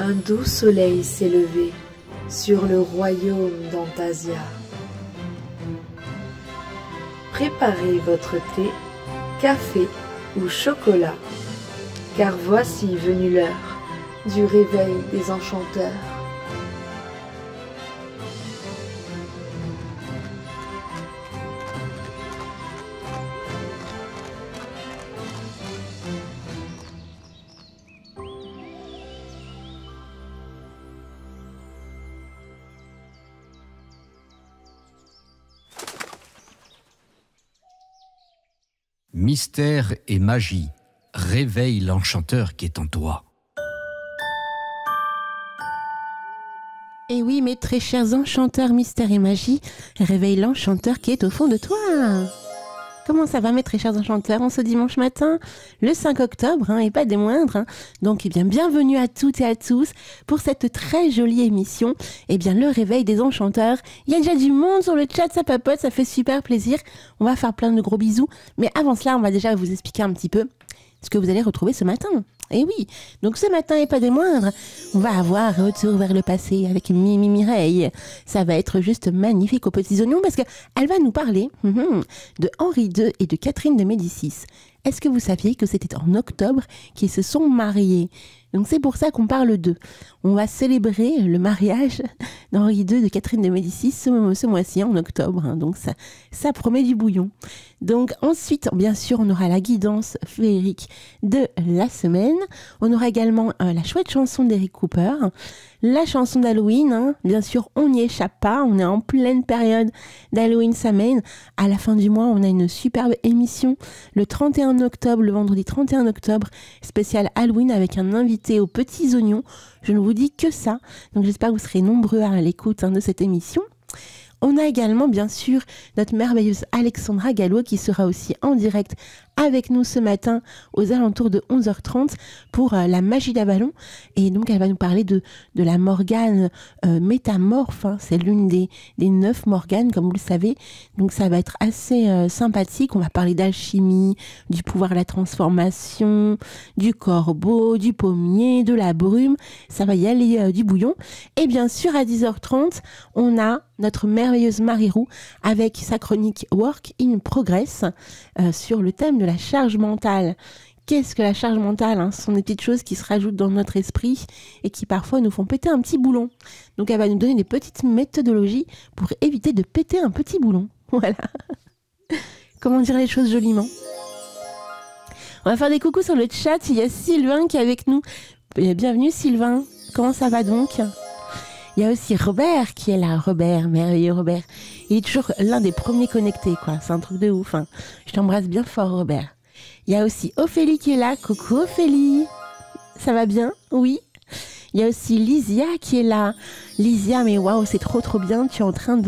Un doux soleil s'est levé sur le royaume d'Antasia. Préparez votre thé, café ou chocolat, car voici venue l'heure du réveil des enchanteurs. Mystère et magie, réveille l'enchanteur qui est en toi. Et oui, mes très chers enchanteurs, mystère et magie, réveille l'enchanteur qui est au fond de toi. Comment ça va, mes très chers enchanteurs, en ce dimanche matin, le 5 octobre, et pas des moindres. Donc, bienvenue à toutes et à tous pour cette très jolie émission. Le réveil des enchanteurs. Il y a déjà du monde sur le chat, ça papote, ça fait super plaisir. On va faire plein de gros bisous. Mais avant cela, on va déjà vous expliquer un petit peu ce que vous allez retrouver ce matin. Et oui, donc ce matin et pas des moindres, on va avoir Retour vers le passé avec Mimi Mireille. Ça va être juste magnifique aux petits oignons parce qu'elle va nous parler de Henri II et de Catherine de Médicis. Est-ce que vous saviez que c'était en octobre qu'ils se sont mariés? Donc c'est pour ça qu'on parle d'eux. On va célébrer le mariage d'Henri II de Catherine de Médicis ce mois-ci en octobre. Donc ça promet du bouillon. Donc ensuite, bien sûr, on aura la guidance féerique de la semaine. On aura également la chouette chanson d'Eric Cooper. La chanson d'Halloween, bien sûr, on n'y échappe pas. On est en pleine période d'Halloween Semaine. À la fin du mois, on a une superbe émission le 31 octobre, le vendredi 31 octobre, spécial Halloween avec un invité aux petits oignons. Je ne vous dis que ça. Donc j'espère que vous serez nombreux à l'écoute de cette émission. On a également, bien sûr, notre merveilleuse Alexandra Gallo qui sera aussi en direct avec nous ce matin aux alentours de 11h30 pour la magie d'Avalon. Et donc, elle va nous parler de la Morgane métamorphe. C'est l'une des 9 Morganes, comme vous le savez. Donc, ça va être assez sympathique. On va parler d'alchimie, du pouvoir de la transformation, du corbeau, du pommier, de la brume. Ça va y aller du bouillon. Et bien sûr, à 10h30, on a notre merveilleuse Marie-Roux avec sa chronique Work in Progress sur le thème de la charge mentale. Qu'est-ce que la charge mentale? Ce sont des petites choses qui se rajoutent dans notre esprit et qui parfois nous font péter un petit boulon. Donc elle va nous donner des petites méthodologies pour éviter de péter un petit boulon. Voilà. Comment dire les choses joliment? On va faire des coucous sur le chat. Il y a Sylvain qui est avec nous. Bienvenue Sylvain. Comment ça va donc? Il y a aussi Robert qui est là. Robert, merveilleux Robert. Il est toujours l'un des premiers connectés, quoi. C'est un truc de ouf. Je t'embrasse bien fort, Robert. Il y a aussi Ophélie qui est là. Coucou Ophélie. Ça va bien? Oui. Il y a aussi Lysia qui est là. Lysia, mais waouh, c'est trop bien. Tu es en train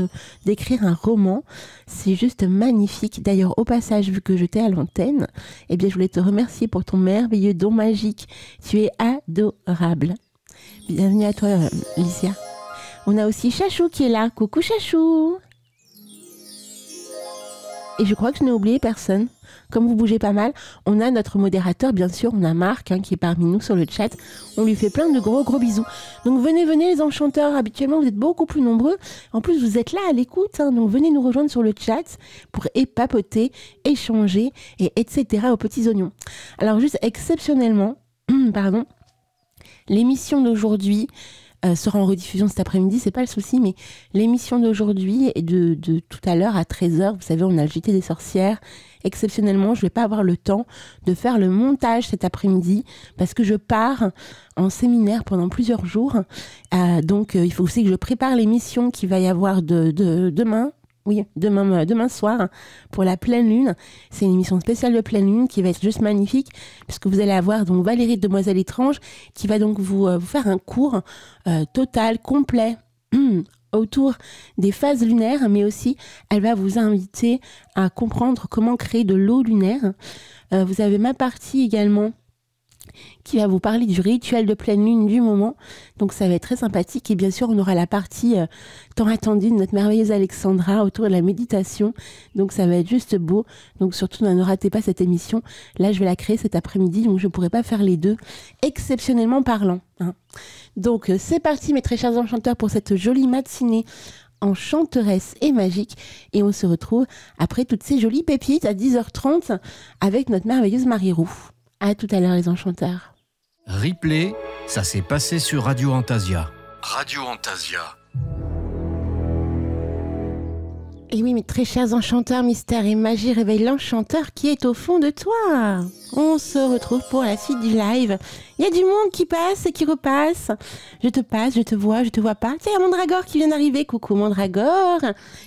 d'écrire un roman. C'est juste magnifique. D'ailleurs, au passage, vu que j'étais à l'antenne, je voulais te remercier pour ton merveilleux don magique. Tu es adorable. Bienvenue à toi, Lysia. On a aussi Chachou qui est là. Coucou Chachou. Et je crois que je n'ai oublié personne. Comme vous bougez pas mal, on a notre modérateur, bien sûr, on a Marc qui est parmi nous sur le chat. On lui fait plein de gros bisous. Donc venez les enchanteurs, habituellement vous êtes beaucoup plus nombreux. En plus vous êtes là à l'écoute, donc venez nous rejoindre sur le chat pour papoter, échanger, etc. aux petits oignons. Alors juste exceptionnellement, l'émission d'aujourd'hui sera en rediffusion cet après-midi, c'est pas le souci, mais l'émission d'aujourd'hui et de tout à l'heure à 13h, vous savez, on a le JT des sorcières. Exceptionnellement, je vais pas avoir le temps de faire le montage cet après-midi parce que je pars en séminaire pendant plusieurs jours. Donc, il faut aussi que je prépare l'émission qu'il va y avoir demain. Oui, demain soir, pour la pleine lune. C'est une émission spéciale de pleine lune qui va être juste magnifique, puisque vous allez avoir donc Valérie de Demoiselle Étrange, qui va donc vous faire un cours total, complet, autour des phases lunaires, mais aussi, elle va vous inviter à comprendre comment créer de l'eau lunaire. Vous avez ma partie également qui va vous parler du rituel de pleine lune du moment. Donc ça va être très sympathique et bien sûr on aura la partie tant attendue de notre merveilleuse Alexandra autour de la méditation. Donc ça va être juste beau. Donc surtout ne ratez pas cette émission. Là je vais la créer cet après-midi donc je ne pourrai pas faire les deux exceptionnellement parlant. Hein. Donc c'est parti mes très chers enchanteurs pour cette jolie matinée enchanteresse et magique et on se retrouve après toutes ces jolies pépites à 10h30 avec notre merveilleuse Marie-Roux. À tout à l'heure les enchanteurs. Replay, ça s'est passé sur Radio Antasia. Radio Antasia. Et oui, mes très chers enchanteurs, mystères et magie, réveille l'enchanteur qui est au fond de toi. On se retrouve pour la suite du live. Il y a du monde qui passe et qui repasse. Je te passe, je te vois pas. Tiens, il y a Mandragore qui vient d'arriver. Coucou Mandragore.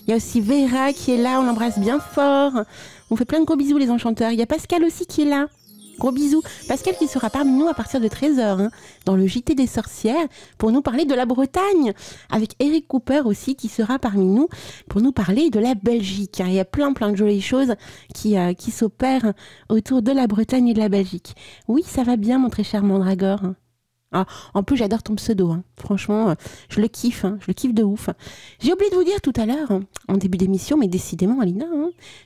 Il y a aussi Vera qui est là, on l'embrasse bien fort. On fait plein de gros bisous les enchanteurs. Il y a Pascal aussi qui est là. Gros bisous. Pascal qui sera parmi nous à partir de 13h dans le JT des sorcières pour nous parler de la Bretagne. Avec Eric Cooper aussi qui sera parmi nous pour nous parler de la Belgique. Il y a plein de jolies choses qui s'opèrent autour de la Bretagne et de la Belgique. Oui, ça va bien mon très cher Mandragore. Ah, en plus, j'adore ton pseudo. Franchement, je le kiffe de ouf. J'ai oublié de vous dire tout à l'heure, en début d'émission, mais décidément, Alina,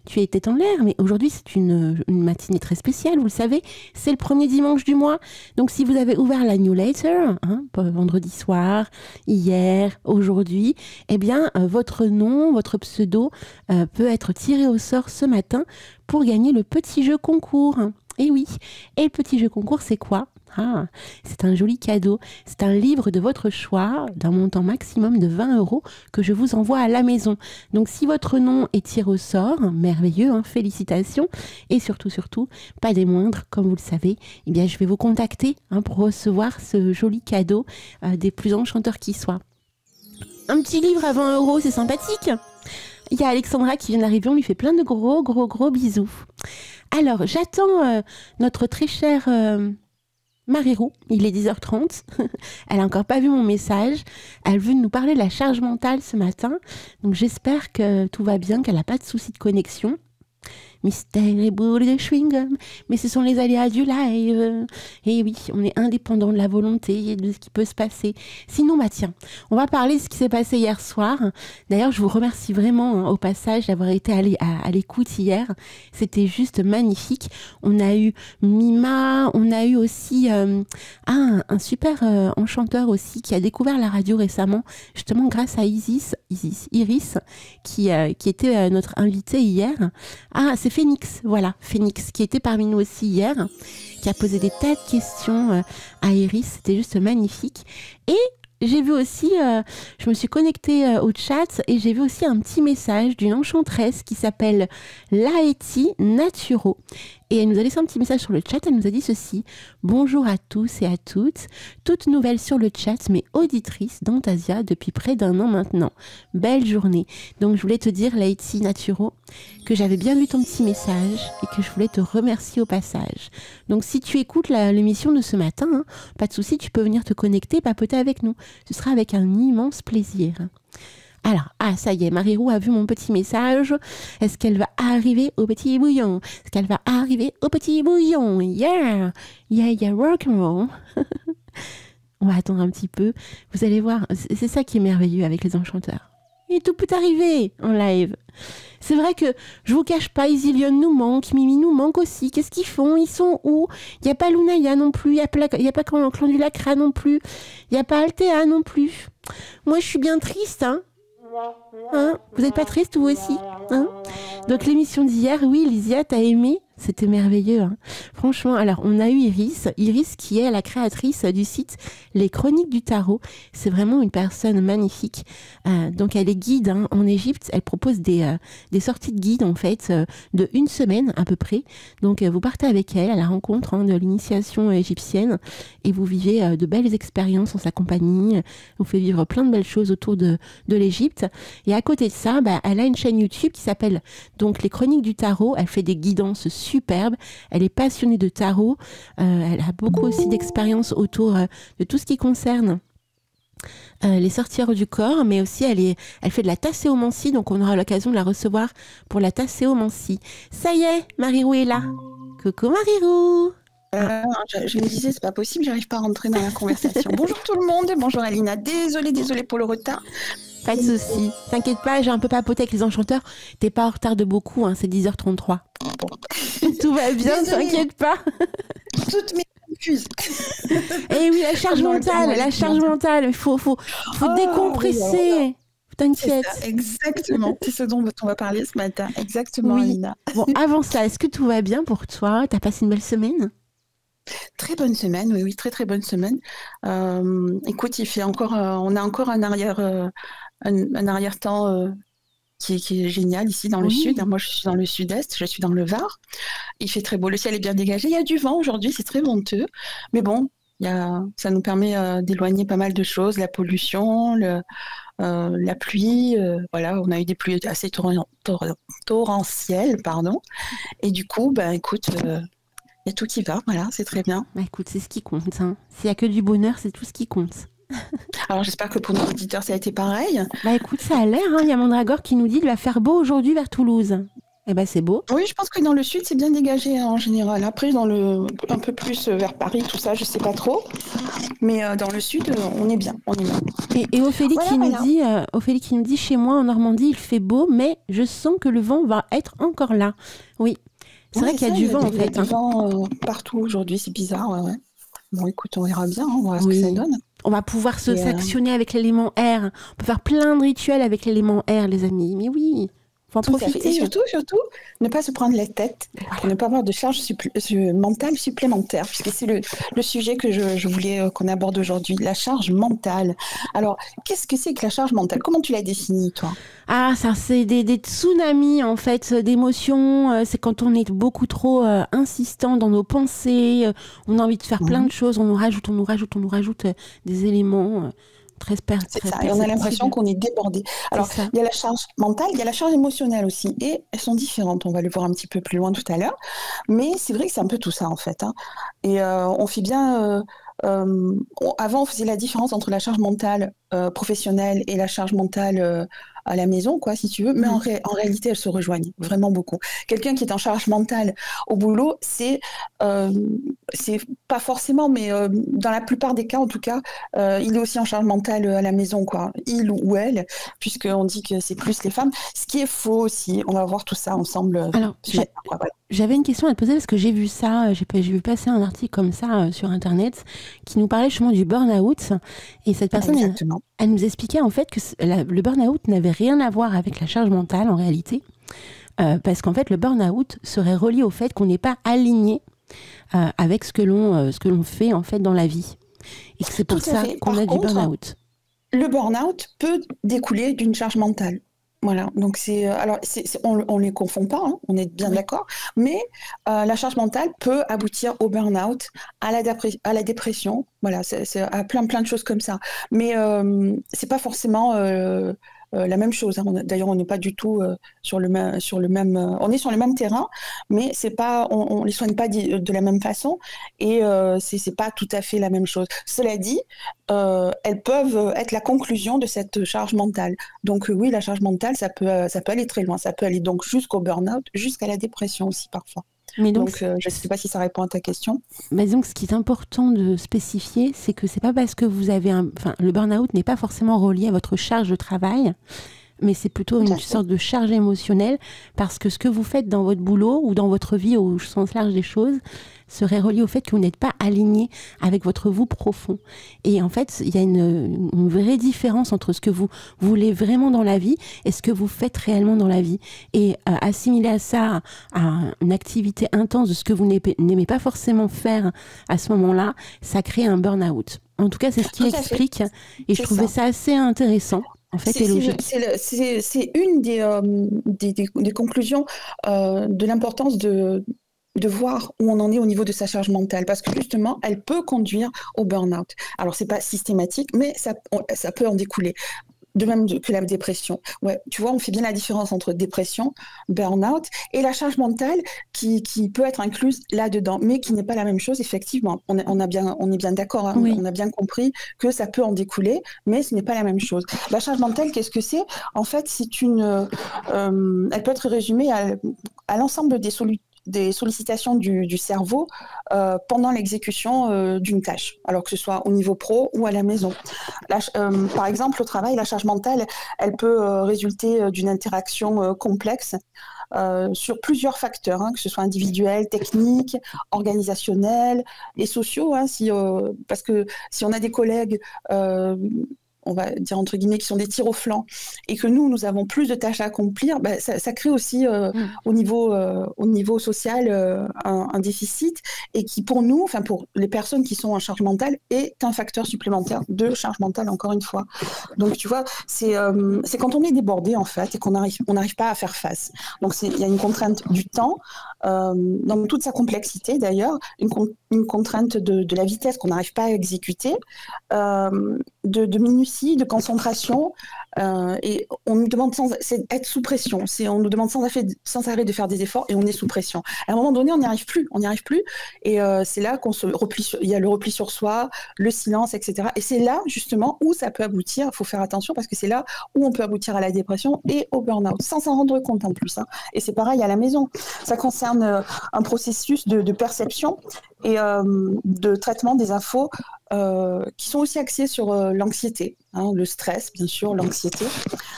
tu as été en l'air. Mais aujourd'hui, c'est une matinée très spéciale, vous le savez. C'est le premier dimanche du mois. Donc, si vous avez ouvert la newsletter, vendredi soir, hier, aujourd'hui, eh bien, votre nom, votre pseudo peut être tiré au sort ce matin pour gagner le petit jeu concours. Et oui, et le petit jeu concours, c'est quoi ? C'est un joli cadeau. C'est un livre de votre choix d'un montant maximum de 20 € que je vous envoie à la maison. Donc si votre nom est tiré au sort, merveilleux, félicitations. Et surtout, pas des moindres, comme vous le savez, eh bien, je vais vous contacter pour recevoir ce joli cadeau des plus enchanteurs qui soient. Un petit livre à 20 €, c'est sympathique. Il y a Alexandra qui vient d'arriver, on lui fait plein de gros bisous. Alors, j'attends notre très chère... Marie-Roux, il est 10h30, elle n'a encore pas vu mon message, elle veut nous parler de la charge mentale ce matin, donc j'espère que tout va bien, qu'elle n'a pas de soucis de connexion. Mystère et boule de chewing-gum, mais ce sont les aléas du live. Et oui, on est indépendant de la volonté et de ce qui peut se passer. Sinon, tiens, on va parler de ce qui s'est passé hier soir. D'ailleurs, je vous remercie vraiment au passage d'avoir été à l'écoute hier. C'était juste magnifique. On a eu Mima, on a eu aussi un super enchanteur aussi qui a découvert la radio récemment, justement grâce à Iris, qui était notre invité hier. C'est Phoenix, voilà, Phoenix, qui était parmi nous aussi hier, qui a posé des tas de questions à Iris, c'était juste magnifique. Et j'ai vu aussi, je me suis connectée au chat et j'ai vu aussi un petit message d'une enchanteresse qui s'appelle Laeti Naturo. Et elle nous a laissé un petit message sur le chat, elle nous a dit ceci. Bonjour à tous et à toutes, toute nouvelle sur le chat, mais auditrice d'Antasia depuis près d'1 an maintenant. Belle journée. Donc je voulais te dire, Laeti Naturo, que j'avais bien vu ton petit message et que je voulais te remercier au passage. Donc si tu écoutes l'émission de ce matin, pas de souci, tu peux venir te connecter, papoter avec nous. Ce sera avec un immense plaisir. Alors, ça y est, Marie-Roux a vu mon petit message. Est-ce qu'elle va arriver au petit bouillon? Est-ce qu'elle va arriver au petit bouillon? Yeah, rock'n'roll. On va attendre un petit peu. Vous allez voir, c'est ça qui est merveilleux avec les enchanteurs. Et tout peut arriver en live. C'est vrai que je vous cache pas, Isilionne nous manque, Mimi nous manque aussi. Qu'est-ce qu'ils font? Ils sont où? Il n'y a pas Lunaya non plus, il n'y a pas Clan du Lacra non plus, il n'y a pas Altea non plus. Moi, je suis bien triste, vous n'êtes pas triste vous aussi, Donc l'émission d'hier, oui, Lysia, t'as aimé? C'était merveilleux, Franchement, alors on a eu Iris qui est la créatrice du site Les Chroniques du Tarot. C'est vraiment une personne magnifique. Donc elle est guide en Égypte. Elle propose des sorties de guide en fait de 1 semaine à peu près. Donc vous partez avec elle à la rencontre de l'initiation égyptienne et vous vivez de belles expériences en sa compagnie. Elle vous fait vivre plein de belles choses autour de l'Égypte. Et à côté de ça, elle a une chaîne YouTube qui s'appelle donc Les Chroniques du Tarot. Elle fait des guidances superbe, elle est passionnée de tarot, elle a beaucoup aussi d'expérience autour de tout ce qui concerne les sorcières du corps, mais aussi elle fait de la tasséomancie, donc on aura l'occasion de la recevoir pour la tasséomancie. Ça y est, Marie-Roux est là. Coucou Marie-Roux. Je me disais, c'est pas possible, j'arrive pas à rentrer dans la conversation. Bonjour tout le monde, bonjour Alina, désolée pour le retard. Pas de souci. T'inquiète pas, j'ai un peu papoté avec les enchanteurs. T'es pas en retard de beaucoup, hein, c'est 10h33. Bon. Tout va bien, Désolée. t'inquiète pas. Toutes mes excuses. Eh oui, la charge mentale, il faut décompresser. Oui, T'inquiète. c'est ça, exactement, c'est ce dont on va parler ce matin. Exactement, Oui. Alina. Bon, avant ça, est-ce que tout va bien pour toi? T'as passé une belle semaine? Très bonne semaine, oui, très très bonne semaine. Écoute, il fait encore, on a encore un arrière-temps qui est génial ici dans le sud. Moi, je suis dans le sud-est, je suis dans le Var. Il fait très beau, le ciel est bien dégagé. Il y a du vent aujourd'hui, c'est très venteux. Mais bon, ça nous permet d'éloigner pas mal de choses, la pollution, la pluie. Voilà, on a eu des pluies assez torrentielles, pardon. Et du coup, écoute, il y a tout qui va, voilà, c'est très bien. Bah écoute, c'est ce qui compte. Hein. S'il y a que du bonheur, c'est tout ce qui compte. Alors j'espère que pour nos auditeurs, ça a été pareil. Bah écoute, ça a l'air. Il y a Mandragore qui nous dit qu'il va faire beau aujourd'hui vers Toulouse. Eh ben c'est beau. Oui, je pense que dans le sud, c'est bien dégagé en général. Après, un peu plus vers Paris, tout ça, je sais pas trop. Mais dans le sud, on est bien. Et Ophélie, Ophélie qui nous dit, chez moi en Normandie, il fait beau, mais je sens que le vent va être encore là. Oui. C'est vrai qu'il y a du vent en fait. Il y a du vent partout aujourd'hui, c'est bizarre. Ouais. Bon, écoute, on verra bien, on verra ce que ça donne. On va pouvoir s'actionner avec l'élément air. On peut faire plein de rituels avec l'élément air, les amis. Mais oui, faut en profiter. Et surtout, ne pas se prendre la tête pour ne pas avoir de charge mentale supplémentaire, puisque c'est le sujet que je voulais qu'on aborde aujourd'hui, la charge mentale. Alors, qu'est-ce que c'est que la charge mentale? Comment tu l'as définie, toi? Ah, ça, c'est des tsunamis, en fait, d'émotions. C'est quand on est beaucoup trop insistant dans nos pensées. On a envie de faire plein de choses. On nous rajoute des éléments très c'est ça, et on a l'impression qu'on est débordé. Alors, il y a la charge mentale, il y a la charge émotionnelle aussi, et elles sont différentes. On va le voir un petit peu plus loin tout à l'heure. Mais c'est vrai que c'est un peu tout ça, en fait. Hein. Et on fait bien... avant, on faisait la différence entre la charge mentale professionnelle et la charge mentale à la maison, quoi, si tu veux. Mais en réalité, elles se rejoignent vraiment beaucoup. Quelqu'un qui est en charge mentale au boulot, c'est pas forcément, mais dans la plupart des cas, en tout cas, il est aussi en charge mentale à la maison, quoi. Il ou elle, puisqu'on dit que c'est plus les femmes. Ce qui est faux aussi. On va voir tout ça ensemble. Alors, j'avais une question à te poser parce que j'ai vu ça, j'ai vu passer un article comme ça sur Internet qui nous parlait justement du burn-out. Et cette personne, elle nous expliquait en fait que le burn-out n'avait rien à voir avec la charge mentale en réalité. Parce qu'en fait, le burn-out serait relié au fait qu'on n'est pas aligné avec ce que l'on fait en fait dans la vie. Et que c'est pour ça qu'on a du burn-out. Le burn-out peut découler d'une charge mentale. Voilà, donc on les confond pas, hein, on est bien d'accord, mais la charge mentale peut aboutir au burn-out, à la dépression, voilà, c'est à plein de choses comme ça. Mais c'est pas forcément la même chose. Hein. D'ailleurs, on n'est pas du tout sur le même. On est sur le même terrain, mais c'est pas. On les soigne pas de la même façon, et c'est pas tout à fait la même chose. Cela dit, elles peuvent être la conclusion de cette charge mentale. Donc oui, la charge mentale, ça peut aller très loin. Ça peut aller donc jusqu'au burn-out, jusqu'à la dépression aussi parfois. Mais donc je ne sais pas si ça répond à ta question. Mais donc, ce qui est important de spécifier, c'est que c'est pas parce que vous avez le burn-out n'est pas forcément relié à votre charge de travail, mais c'est plutôt une sorte de charge émotionnelle, parce que ce que vous faites dans votre boulot ou dans votre vie au sens large des choses serait relié au fait que vous n'êtes pas aligné avec votre vous profond. Et en fait, il y a une vraie différence entre ce que vous voulez vraiment dans la vie et ce que vous faites réellement dans la vie. Et assimiler à ça, à une activité intense de ce que vous n'aimez pas forcément faire à ce moment-là, ça crée un burn-out. En tout cas, c'est ce qu'il explique. Et je trouvais ça assez intéressant. En fait, c'est une des conclusions de l'importance de voir où on en est au niveau de sa charge mentale, parce que justement, elle peut conduire au burn-out. Alors, c'est pas systématique, mais ça peut en découler. De même que la dépression. Ouais, tu vois, on fait bien la différence entre dépression, burn-out et la charge mentale qui peut être incluse là-dedans, mais qui n'est pas la même chose, effectivement. On est bien d'accord, hein, on a bien compris que ça peut en découler, mais ce n'est pas la même chose. La charge mentale, qu'est-ce que c'est? En fait, elle peut être résumée à l'ensemble des des sollicitations du cerveau pendant l'exécution d'une tâche, alors que ce soit au niveau pro ou à la maison. Par exemple, au travail, la charge mentale, elle peut résulter d'une interaction complexe sur plusieurs facteurs, que ce soit individuel, technique, organisationnel et sociaux. Parce que si on a des collègues on va dire entre guillemets, qui sont des tirs au flanc, et que nous avons plus de tâches à accomplir, ça crée aussi au niveau social un déficit, et qui pour nous, enfin pour les personnes qui sont en charge mentale, est un facteur supplémentaire de charge mentale, encore une fois. Donc tu vois, c'est quand on est débordé en fait, et qu'on n'arrive pas à faire face. Donc il y a une contrainte du temps, dans toute sa complexité d'ailleurs, une contrainte de la vitesse qu'on n'arrive pas à exécuter, de minutie, de concentration, et on nous demande c'est être sous pression. On nous demande sans arrêt de faire des efforts, et on est sous pression. À un moment donné, on n'y arrive plus, et c'est là il y a le repli sur soi, le silence, etc. Et c'est là justement où ça peut aboutir. Il faut faire attention, parce que c'est là où on peut aboutir à la dépression et au burn-out, sans s'en rendre compte en plus. Et c'est pareil à la maison. Ça concerne un processus de perception et de traitement des infos qui sont aussi axés sur l'anxiété, le stress, bien sûr, l'anxiété.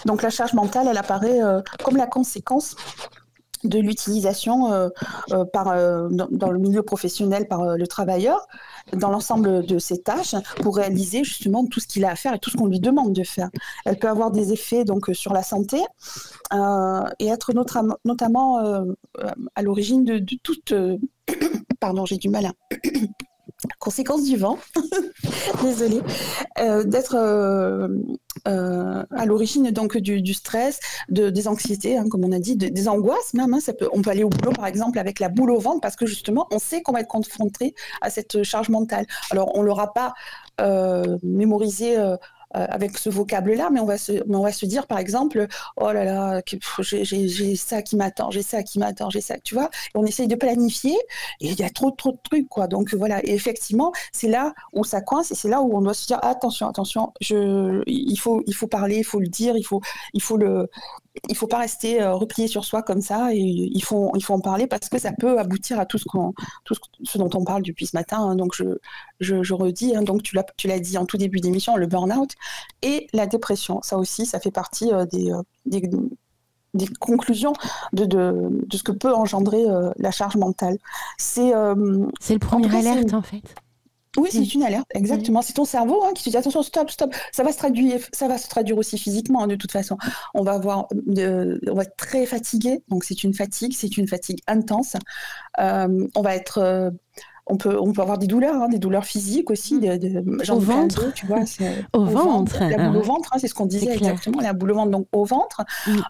Donc la charge mentale, elle apparaît comme la conséquence de l'utilisation dans le milieu professionnel par le travailleur, dans l'ensemble de ses tâches, pour réaliser justement tout ce qu'il a à faire et tout ce qu'on lui demande de faire. Elle peut avoir des effets donc sur la santé et être notamment à l'origine de toute... Pardon, j'ai du mal à... Conséquence du vent, désolée, d'être à l'origine donc du stress, des anxiétés, comme on a dit, des angoisses même. On peut aller au boulot par exemple avec la boule au ventre, parce que justement on sait qu'on va être confronté à cette charge mentale. Alors on l'aura pas mémorisé avec ce vocable-là, mais on va se dire par exemple, oh là là, j'ai ça qui m'attend, j'ai ça, tu vois. Et on essaye de planifier, et il y a trop de trucs, quoi. Donc voilà, et effectivement, c'est là où ça coince, et c'est là où on doit se dire attention, il faut parler, il faut le dire, il faut pas rester replié sur soi comme ça, et il faut en parler, parce que ça peut aboutir à tout ce dont on parle depuis ce matin. Donc je redis, donc tu l'as dit en tout début d'émission, le burn-out et la dépression. Ça aussi, ça fait partie des conclusions de ce que peut engendrer la charge mentale. C'est le premier alerte en fait. Oui, c'est une alerte, exactement. C'est ton cerveau qui te dit attention, stop. Ça va se traduire aussi physiquement, de toute façon. On va être très fatigué, donc c'est une fatigue intense. On va être on peut avoir des douleurs physiques aussi, au ventre, tu vois, au ventre. La boule au ventre, c'est ce qu'on disait exactement, la boule au ventre, donc au ventre.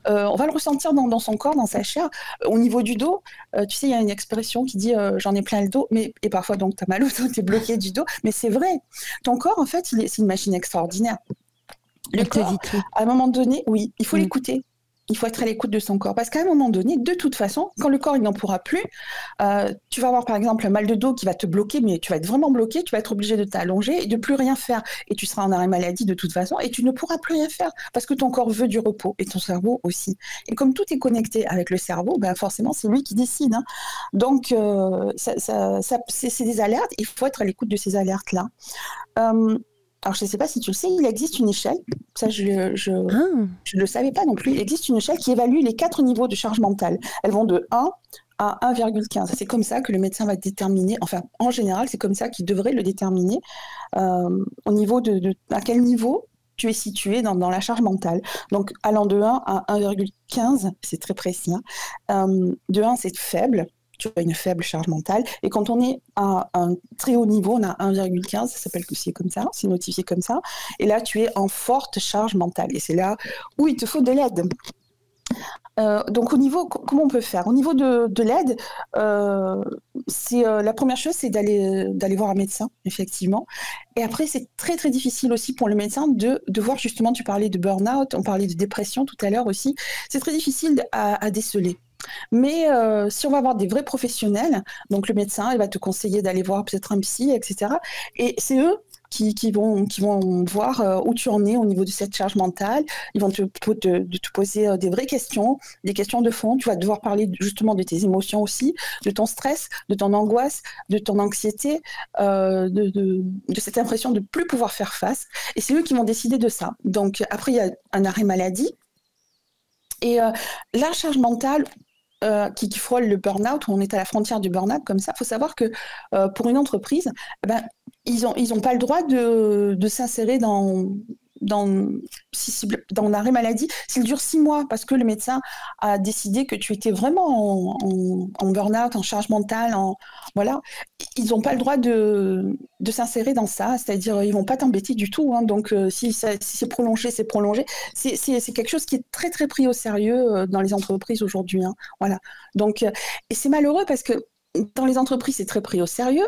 On va le ressentir dans son corps, dans sa chair. Au niveau du dos, tu sais, il y a une expression qui dit j'en ai plein le dos, et parfois donc t'as mal au dos, t'es bloqué du dos, mais c'est vrai. Ton corps, en fait, c'est une machine extraordinaire. Le corps, à un moment donné, oui, il faut l'écouter. Il faut être à l'écoute de son corps, parce qu'à un moment donné, de toute façon, quand le corps il n'en pourra plus, tu vas avoir par exemple un mal de dos qui va te bloquer, mais tu vas être vraiment bloqué, tu vas être obligé de t'allonger et de plus rien faire, et tu seras en arrêt maladie de toute façon, et tu ne pourras plus rien faire, parce que ton corps veut du repos, et ton cerveau aussi. Et comme tout est connecté avec le cerveau, forcément c'est lui qui décide. Donc c'est des alertes, il faut être à l'écoute de ces alertes-là. Alors, je ne sais pas si tu le sais, il existe une échelle, ça je ne le savais pas non plus, il existe une échelle qui évalue les 4 niveaux de charge mentale. Elles vont de 1 à 1,15. C'est comme ça que le médecin va déterminer, enfin en général c'est comme ça qu'il devrait le déterminer, au niveau à quel niveau tu es situé dans la charge mentale. Donc allant de 1 à 1,15, c'est très précis. De 1 c'est faible. Tu as une faible charge mentale. Et quand on est à un très haut niveau, on a 1,15, ça s'appelle que c'est comme ça, c'est notifié comme ça. Et là, tu es en forte charge mentale. Et c'est là où il te faut de l'aide. Donc au niveau, comment on peut faire? Au niveau de l'aide, la première chose, c'est d'aller voir un médecin, effectivement. Et après, c'est très très difficile aussi pour le médecin de voir, justement, tu parlais de burn-out, on parlait de dépression tout à l'heure aussi. C'est très difficile à déceler. Mais si on va avoir des vrais professionnels, donc le médecin, il va te conseiller d'aller voir peut-être un psy, etc. Et c'est eux qui vont voir où tu en es au niveau de cette charge mentale. Ils vont te poser des vraies questions, des questions de fond. Tu vas devoir parler justement de tes émotions aussi, de ton stress, de ton angoisse, de ton anxiété, de cette impression de ne plus pouvoir faire face. Et c'est eux qui vont décider de ça. Donc après, il y a un arrêt maladie. Et la charge mentale qui frôle le burn-out, où on est à la frontière du burn-out comme ça, il faut savoir que pour une entreprise, ils ont pas le droit de s'insérer dans l'arrêt maladie s'il dure 6 mois, parce que le médecin a décidé que tu étais vraiment en burn-out, en charge mentale, voilà. Ils n'ont pas le droit de s'insérer dans ça, c'est-à-dire ils vont pas t'embêter du tout, hein. Donc si c'est prolongé, c'est prolongé. C'est quelque chose qui est très très pris au sérieux dans les entreprises aujourd'hui, hein. Voilà. Donc et c'est malheureux parce que dans les entreprises c'est très pris au sérieux,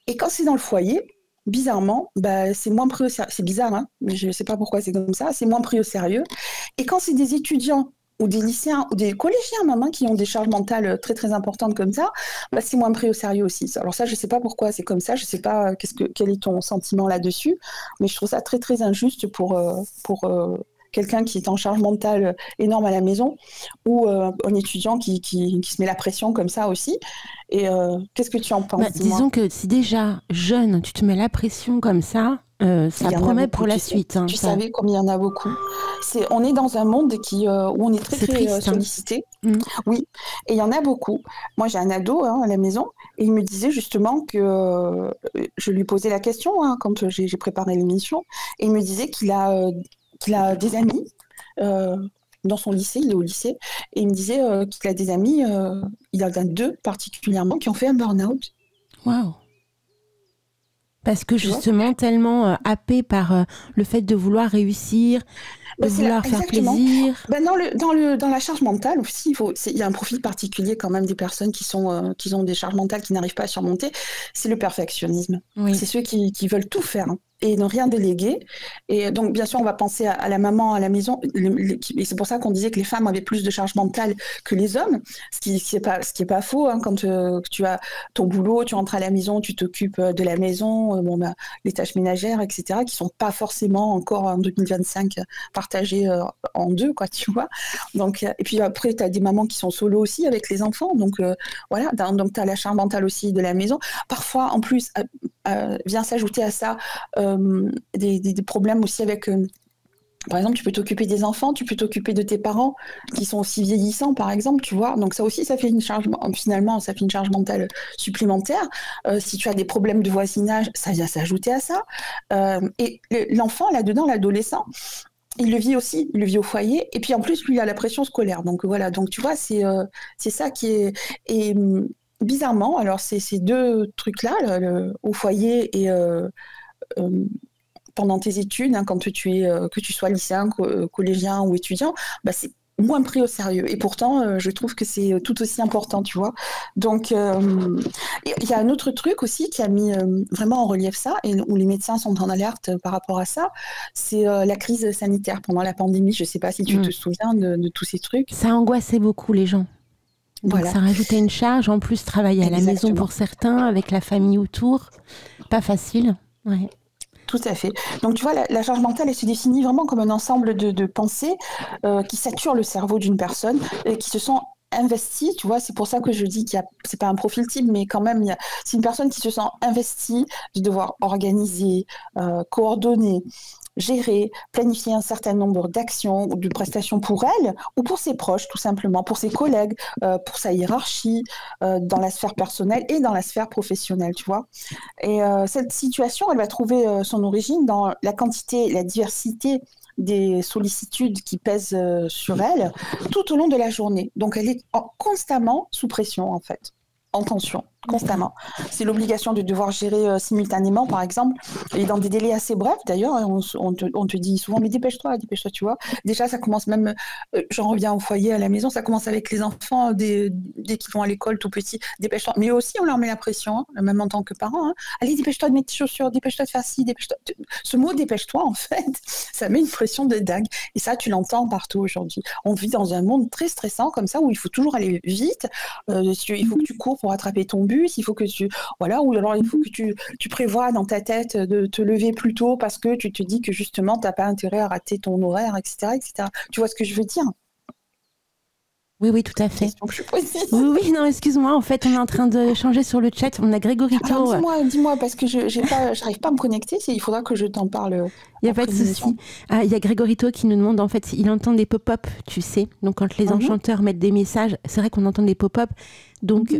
et quand c'est dans le foyer, bizarrement, c'est moins pris au sérieux. C'est bizarre, hein, mais je ne sais pas pourquoi c'est comme ça. C'est moins pris au sérieux. Et quand c'est des étudiants ou des lycéens ou des collégiens même, hein, qui ont des charges mentales très très importantes comme ça, c'est moins pris au sérieux aussi. Alors ça, je ne sais pas pourquoi c'est comme ça. Je ne sais pas quel est ton sentiment là-dessus, mais je trouve ça très très injuste pour quelqu'un qui est en charge mentale énorme à la maison, ou un étudiant qui se met la pression comme ça aussi. Et qu'est-ce que tu en penses? Disons que si déjà jeune, tu te mets la pression comme ça promet pour la suite. Tu savais combien il y en a beaucoup. On est dans un monde où on est très, très triste, sollicité. Oui, et il y en a beaucoup. Moi, j'ai un ado à la maison, et il me disait justement que je lui posais la question quand j'ai préparé l'émission, et il me disait qu'il a des amis dans son lycée, il est au lycée, et il me disait qu'il a des amis, il y en a 2 particulièrement, qui ont fait un burn-out. Waouh! Parce que justement, tellement happé par le fait de vouloir réussir, de vouloir faire plaisir. Dans la charge mentale aussi, il y a un profil particulier quand même des personnes qui ont des charges mentales qui n'arrivent pas à surmonter, c'est le perfectionnisme. Oui. C'est ceux qui veulent tout faire, hein, et ne rien déléguer. Et donc, bien sûr, on va penser à la maman à la maison. Et c'est pour ça qu'on disait que les femmes avaient plus de charge mentale que les hommes, ce qui est pas faux, hein, quand tu as ton boulot, tu rentres à la maison, tu t'occupes de la maison, les tâches ménagères, etc., qui sont pas forcément encore en 2025 partagées en 2, quoi, tu vois. Donc, et puis après, tu as des mamans qui sont solo aussi avec les enfants. Donc, voilà. Donc, tu as la charge mentale aussi de la maison. Parfois, en plus, vient s'ajouter à ça des problèmes aussi avec... par exemple, tu peux t'occuper des enfants, tu peux t'occuper de tes parents qui sont aussi vieillissants, par exemple, tu vois. Donc ça aussi, ça fait une charge mentale supplémentaire. Si tu as des problèmes de voisinage, ça vient s'ajouter à ça. Et l'enfant, là-dedans, l'adolescent, il le vit au foyer. Et puis en plus, lui, il a la pression scolaire. Donc voilà, donc tu vois, c'est ça qui est... Et bizarrement, alors ces 2 trucs-là, au foyer et... pendant tes études, hein, quand que tu sois lycéen, collégien ou étudiant, c'est moins pris au sérieux. Et pourtant, je trouve que c'est tout aussi important, tu vois. Donc, il y a un autre truc aussi qui a mis vraiment en relief ça, et où les médecins sont en alerte par rapport à ça, c'est la crise sanitaire pendant la pandémie. Je ne sais pas si tu te souviens de tous ces trucs. Ça angoissait beaucoup les gens. Donc voilà. Ça rajoutait une charge. En plus, travailler à la maison pour certains, avec la famille autour, pas facile. Ouais. Tout à fait. Donc, tu vois, la charge mentale, elle se définit vraiment comme un ensemble de pensées qui saturent le cerveau d'une personne et qui se sont investies. Tu vois, c'est pour ça que je dis c'est pas un profil type, mais quand même, c'est une personne qui se sent investie de devoir organiser, coordonner, gérer, planifier un certain nombre d'actions ou de prestations pour elle ou pour ses proches, tout simplement, pour ses collègues, pour sa hiérarchie, dans la sphère personnelle et dans la sphère professionnelle, tu vois. Et cette situation, elle va trouver son origine dans la quantité et la diversité des sollicitudes qui pèsent sur elle tout au long de la journée. Donc, elle est constamment sous pression, en fait. En tension, constamment. C'est l'obligation de devoir gérer simultanément, par exemple, et dans des délais assez brefs, d'ailleurs. On te dit souvent, mais dépêche-toi, tu vois. Déjà, ça commence même, j'en reviens au foyer, à la maison, ça commence avec les enfants, dès qu'ils vont à l'école, tout petits, dépêche-toi. Mais aussi, on leur met la pression, hein, même en tant que parent. Hein. Allez, dépêche-toi de mettre tes chaussures, dépêche-toi de faire ci, dépêche-toi. Ce mot, dépêche-toi, en fait, ça met une pression de dingue. Et ça, tu l'entends partout aujourd'hui. On vit dans un monde très stressant, comme ça, où il faut toujours aller vite. Il faut que tu cours pour attraper ton bus, il faut que tu... Voilà, ou alors il faut que tu prévois dans ta tête de te lever plus tôt parce que tu te dis que justement, tu n'as pas intérêt à rater ton horaire, etc., etc. Tu vois ce que je veux dire? Oui, oui, tout à fait. Oui, non, excuse-moi, en fait, on est en train de changer sur le chat. On a Grégorito. Alors, dis-moi, parce que je n'arrive pas à me connecter. Il faudra que je t'en parle. Il n'y a pas de souci. Il y a Grégorito qui nous demande, en fait, il entend des pop-up, tu sais. Donc, quand les enchanteurs mettent des messages, c'est vrai qu'on entend des pop-up. Donc, je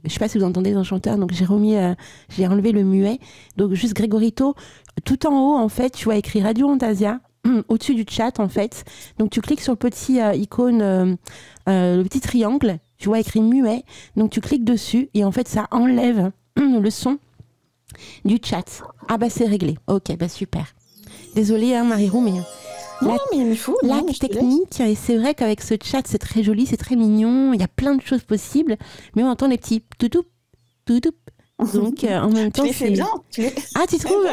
ne sais pas si vous entendez les enchanteurs. Donc, j'ai enlevé le muet. Donc, juste Grégorito. Tout en haut, en fait, tu vois écrit Radio Antasia. Au-dessus du chat, en fait. Donc, tu cliques sur le petit icône, le petit triangle, tu vois écrit muet. Donc, tu cliques dessus et en fait, ça enlève le son du chat. Ah, bah, c'est réglé. Ok, bah, super. Désolée, hein, Marie-Roux, mais... La technique, et c'est vrai qu'avec ce chat, c'est très joli, c'est très mignon. Il y a plein de choses possibles, mais on entend les petits toutou, toutou. Donc, en même temps, tu les fais bien. Ah, tu trouves?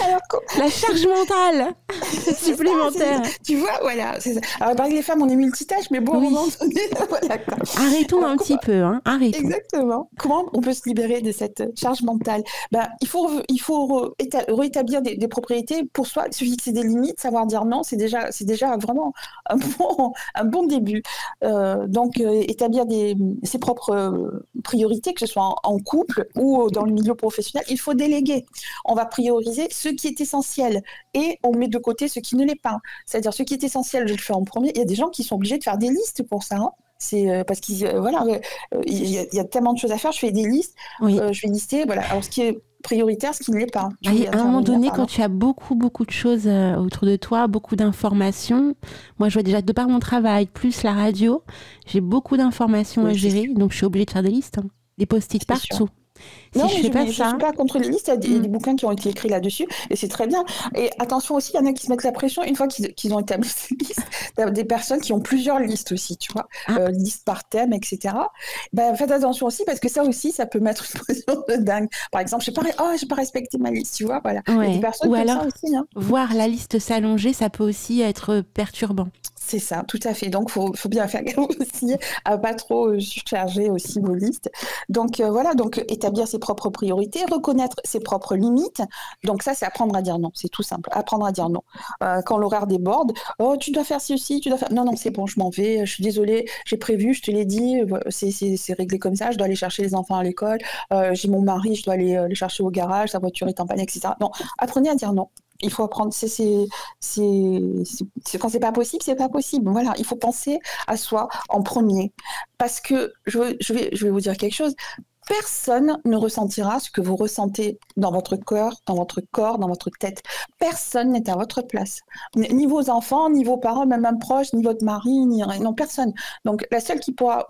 Alors, la charge mentale supplémentaire. Tu vois, voilà. C'est ça. Alors, pareil, les femmes, on est multitâches, mais bon, oui. Voilà, arrêtons un petit peu, hein. Arrêtons. Exactement. Comment on peut se libérer de cette charge mentale? Il faut rétablir des propriétés pour soi, se fixer des limites, savoir dire non, c'est déjà vraiment un bon début. Donc, établir ses propres priorités, que ce soit en couple ou dans le milieu professionnel, il faut déléguer. On va prioriser ce qui est essentiel et on met de côté ce qui ne l'est pas. C'est-à-dire ce qui est essentiel, je le fais en premier. Il y a des gens qui sont obligés de faire des listes pour ça. Hein. C'est parce qu'il y a tellement de choses à faire. Je fais des listes, oui. Je vais lister. Voilà. Alors ce qui est prioritaire, ce qui ne l'est pas. À un moment donné, quand tu as beaucoup de choses autour de toi, beaucoup d'informations, moi je vois déjà de par mon travail, plus la radio, j'ai beaucoup d'informations à gérer, donc je suis obligée de faire des listes, hein, des post-it partout. Si non, je ne suis pas contre les listes, il y a des bouquins qui ont été écrits là-dessus, et c'est très bien. Et attention aussi, il y en a qui se mettent la pression une fois qu'ils ont établi ces listes. Il y a des personnes qui ont plusieurs listes aussi, tu vois, listes par thème, etc. Faites attention aussi, parce que ça aussi, ça peut mettre une pression de dingue. Par exemple, je n'ai pas respecté ma liste, tu vois, voilà. Ouais. Il y a des personnes ou comme alors, ça aussi. Hein. Voir la liste s'allonger, ça peut aussi être perturbant. C'est ça, tout à fait. Donc, faut bien faire gaffe aussi à pas trop surcharger aussi vos listes. Donc, voilà, établir ses propres priorités, reconnaître ses propres limites. Donc, ça, c'est apprendre à dire non. C'est tout simple. Apprendre à dire non. Quand l'horaire déborde, oh, tu dois faire ceci, tu dois faire... Non, c'est bon, je m'en vais. Je suis désolée, j'ai prévu, je te l'ai dit. C'est réglé comme ça. Je dois aller chercher les enfants à l'école. J'ai mon mari, je dois aller le chercher au garage. Sa voiture est en panne, etc. Non, apprenez à dire non. Il faut apprendre, quand c'est pas possible. Voilà, il faut penser à soi en premier. Parce que, je vais vous dire quelque chose, personne ne ressentira ce que vous ressentez dans votre cœur, dans votre corps, dans votre tête. Personne n'est à votre place. Ni vos enfants, ni vos parents, même un proche, ni votre mari, non, personne. Donc, le seul qui pourra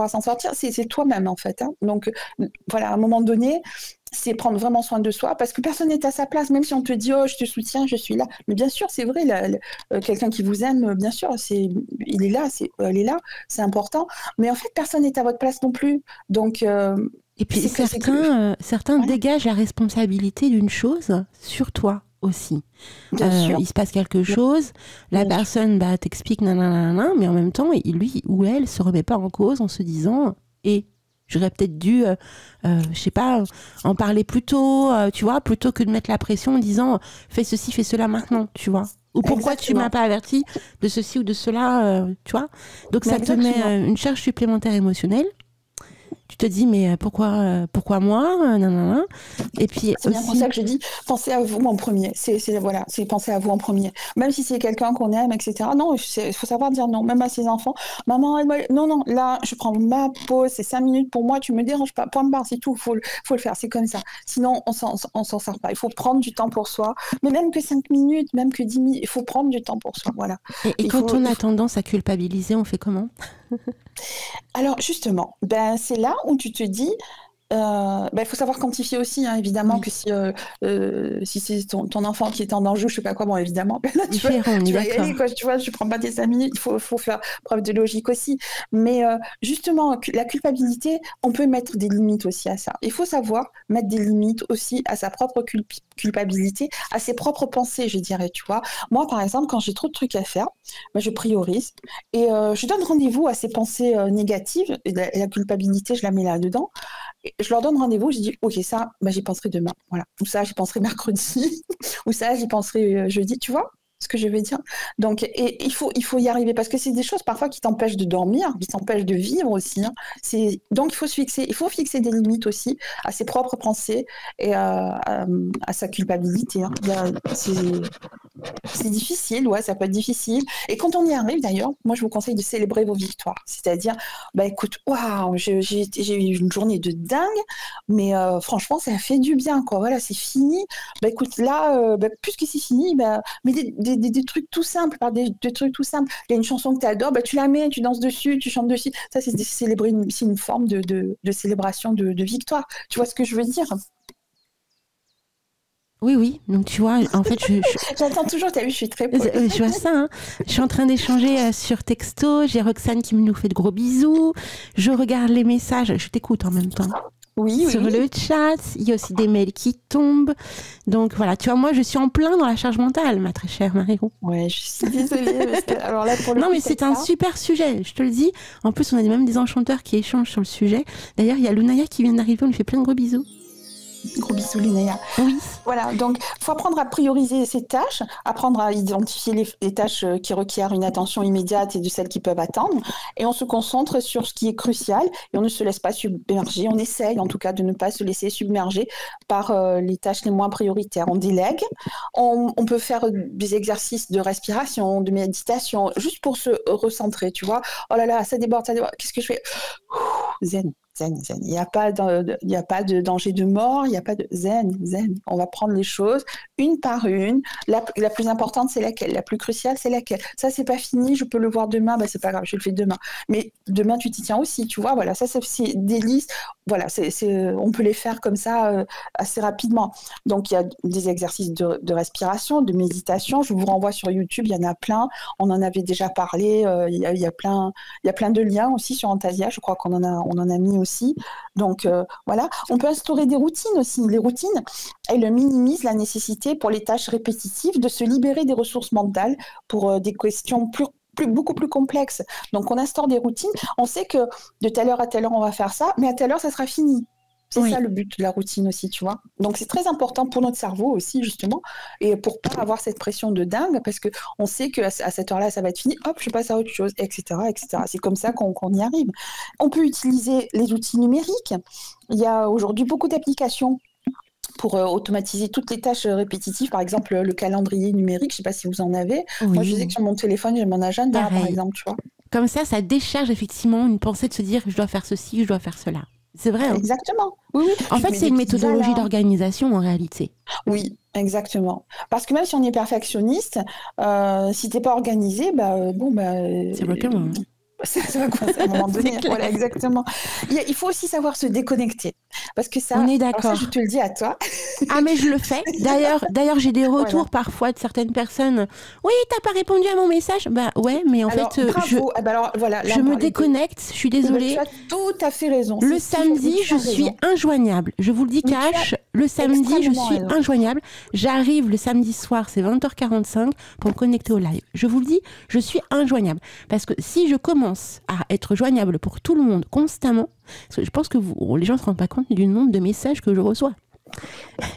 s'en sortir, c'est toi-même, en fait. Hein. Donc, voilà, à un moment donné, c'est prendre vraiment soin de soi, parce que personne n'est à sa place, même si on te dit « Oh, je te soutiens, je suis là ». Mais bien sûr, c'est vrai, quelqu'un qui vous aime, bien sûr, il est là, elle est là, c'est important. Mais en fait, personne n'est à votre place non plus. Donc, et puis, certains dégagent la responsabilité d'une chose sur toi aussi. Il se passe quelque chose, la personne t'explique nanana, mais en même temps, lui ou elle se remet pas en cause en se disant « Et j'aurais peut-être dû, je sais pas, en parler plus tôt, tu vois, plutôt que de mettre la pression en disant fais ceci, fais cela maintenant, tu vois. Ou pourquoi tu m'as pas averti de ceci ou de cela, tu vois. Donc ça te met une charge supplémentaire émotionnelle. Tu te dis mais pourquoi moi, nanana. Et puis c'est bien pour ça que je dis pensez à vous en premier. C'est penser à vous en premier. Même si c'est quelqu'un qu'on aime, etc. Non, il faut savoir dire non. Même à ses enfants. Maman, non, là, je prends ma pause. C'est 5 minutes pour moi. Tu me déranges pas. Point barre, c'est tout. Faut le faire. C'est comme ça. Sinon, on s'en sort pas. Il faut prendre du temps pour soi. Mais même que 5 minutes, même que 10 minutes, il faut prendre du temps pour soi. Voilà. Et quand on a tendance à culpabiliser, on fait comment? Alors justement, c'est là où tu te dis, il faut savoir quantifier aussi, hein, évidemment, que si c'est ton enfant qui est en danger, je sais pas quoi, bon, évidemment, là, tu vas y aller, quoi, tu vois, je prends pas tes 5 minutes, il faut faire preuve de logique aussi. Mais justement, la culpabilité, on peut mettre des limites aussi à ça. Il faut savoir mettre des limites aussi à sa propre culpabilité, à ses propres pensées, je dirais, tu vois. Moi, par exemple, quand j'ai trop de trucs à faire, je priorise et je donne rendez-vous à ces pensées négatives, et la culpabilité, je la mets là-dedans. Je leur donne rendez-vous, je dis ok, ça j'y penserai demain, voilà, ou ça j'y penserai mercredi, ou ça j'y penserai jeudi, tu vois ce que je veux dire. Donc et il faut y arriver parce que c'est des choses parfois qui t'empêchent de dormir, qui t'empêchent de vivre aussi, hein. Donc il faut fixer des limites aussi à ses propres pensées et à sa culpabilité, hein. C'est difficile, ouais, ça peut être difficile. Et quand on y arrive, d'ailleurs, moi, je vous conseille de célébrer vos victoires. C'est-à-dire, écoute, waouh, j'ai eu une journée de dingue, mais franchement, ça a fait du bien, quoi. Voilà, c'est fini. Écoute, là, puisque c'est fini, mais des trucs tout simples, des trucs tout simples. Il y a une chanson que tu adores, tu la mets, tu danses dessus, tu chantes dessus. Ça, c'est célébrer une forme de célébration de victoire. Tu vois ce que je veux dire? Oui. Donc, tu vois, en fait, J'entends toujours, t'as vu, je suis très je vois ça, hein. Je suis en train d'échanger sur texto. J'ai Roxane qui nous fait de gros bisous. Je regarde les messages. Je t'écoute en même temps. Oui. Sur le chat, il y a aussi des mails qui tombent. Donc voilà, tu vois, moi je suis en plein dans la charge mentale, ma très chère Marie-Roux. Ouais, je suis désolée. Parce que, alors là, pour le coup, mais c'est un super sujet, je te le dis. En plus, on a même des enchanteurs qui échangent sur le sujet. D'ailleurs, il y a Lunaya qui vient d'arriver, on lui fait plein de gros bisous. Gros bisous, Lunaya. Oui. Voilà, donc il faut apprendre à prioriser ses tâches, apprendre à identifier les tâches qui requièrent une attention immédiate et de celles qui peuvent attendre. Et on se concentre sur ce qui est crucial et on ne se laisse pas submerger. On essaye en tout cas de ne pas se laisser submerger par les tâches les moins prioritaires. On délègue, on peut faire des exercices de respiration, de méditation, juste pour se recentrer, tu vois. Oh là là, ça déborde, qu'est-ce que je fais? Zen. Il n'y a pas de danger de mort, il n'y a pas de zen. On va prendre les choses une par une. La plus importante, c'est laquelle? La plus cruciale, c'est laquelle? Ça, c'est pas fini, je peux le voir demain, c'est pas grave, je le fais demain. Mais demain, tu t'y tiens aussi, tu vois, voilà, ça, c'est des listes, voilà, on peut les faire comme ça assez rapidement. Donc, il y a des exercices de respiration, de méditation, je vous renvoie sur YouTube, il y en a plein, on en avait déjà parlé, il y a plein de liens aussi sur Antasia, je crois qu'on en a mis aussi. Donc voilà, on peut instaurer des routines aussi. Les routines, elles minimisent la nécessité pour les tâches répétitives de se libérer des ressources mentales pour des questions beaucoup plus complexes. Donc on instaure des routines, on sait que de telle heure à telle heure on va faire ça, mais à telle heure ça sera fini. C'est ça le but de la routine aussi, tu vois. Donc c'est très important pour notre cerveau aussi, justement, et pour pas avoir cette pression de dingue, parce qu'on sait qu'à cette heure-là, ça va être fini, hop, je passe à autre chose, etc. C'est comme ça qu'on y arrive. On peut utiliser les outils numériques. Il y a aujourd'hui beaucoup d'applications pour automatiser toutes les tâches répétitives, par exemple le calendrier numérique, je ne sais pas si vous en avez. Oui. Moi, je sais que sur mon téléphone, j'ai mon agenda, par exemple, tu vois. Comme ça décharge effectivement une pensée de se dire je dois faire ceci, je dois faire cela. C'est vrai. Hein. Exactement. Oui. En fait, c'est une méthodologie d'organisation en réalité. Oui, exactement. Parce que même si on est perfectionniste, si t'es pas organisé, c'est rock'n'roll. Ça va commencer à un moment donné. Voilà, exactement. Il faut aussi savoir se déconnecter. Parce que ça, on est d'accord. Ça, je te le dis à toi. Ah, mais je le fais. D'ailleurs, j'ai des retours parfois de certaines personnes. Oui, t'as pas répondu à mon message. Ouais, mais en fait, je me déconnecte. Je suis désolée. Tu as tout à fait raison. Le samedi, je suis injoignable. Je vous le dis cash. Le samedi, je suis injoignable. J'arrive le samedi soir, c'est 20h45 pour me connecter au live. Je vous le dis, je suis injoignable. Parce que si je commence à être joignable pour tout le monde constamment, parce que je pense que les gens ne se rendent pas compte du nombre de messages que je reçois.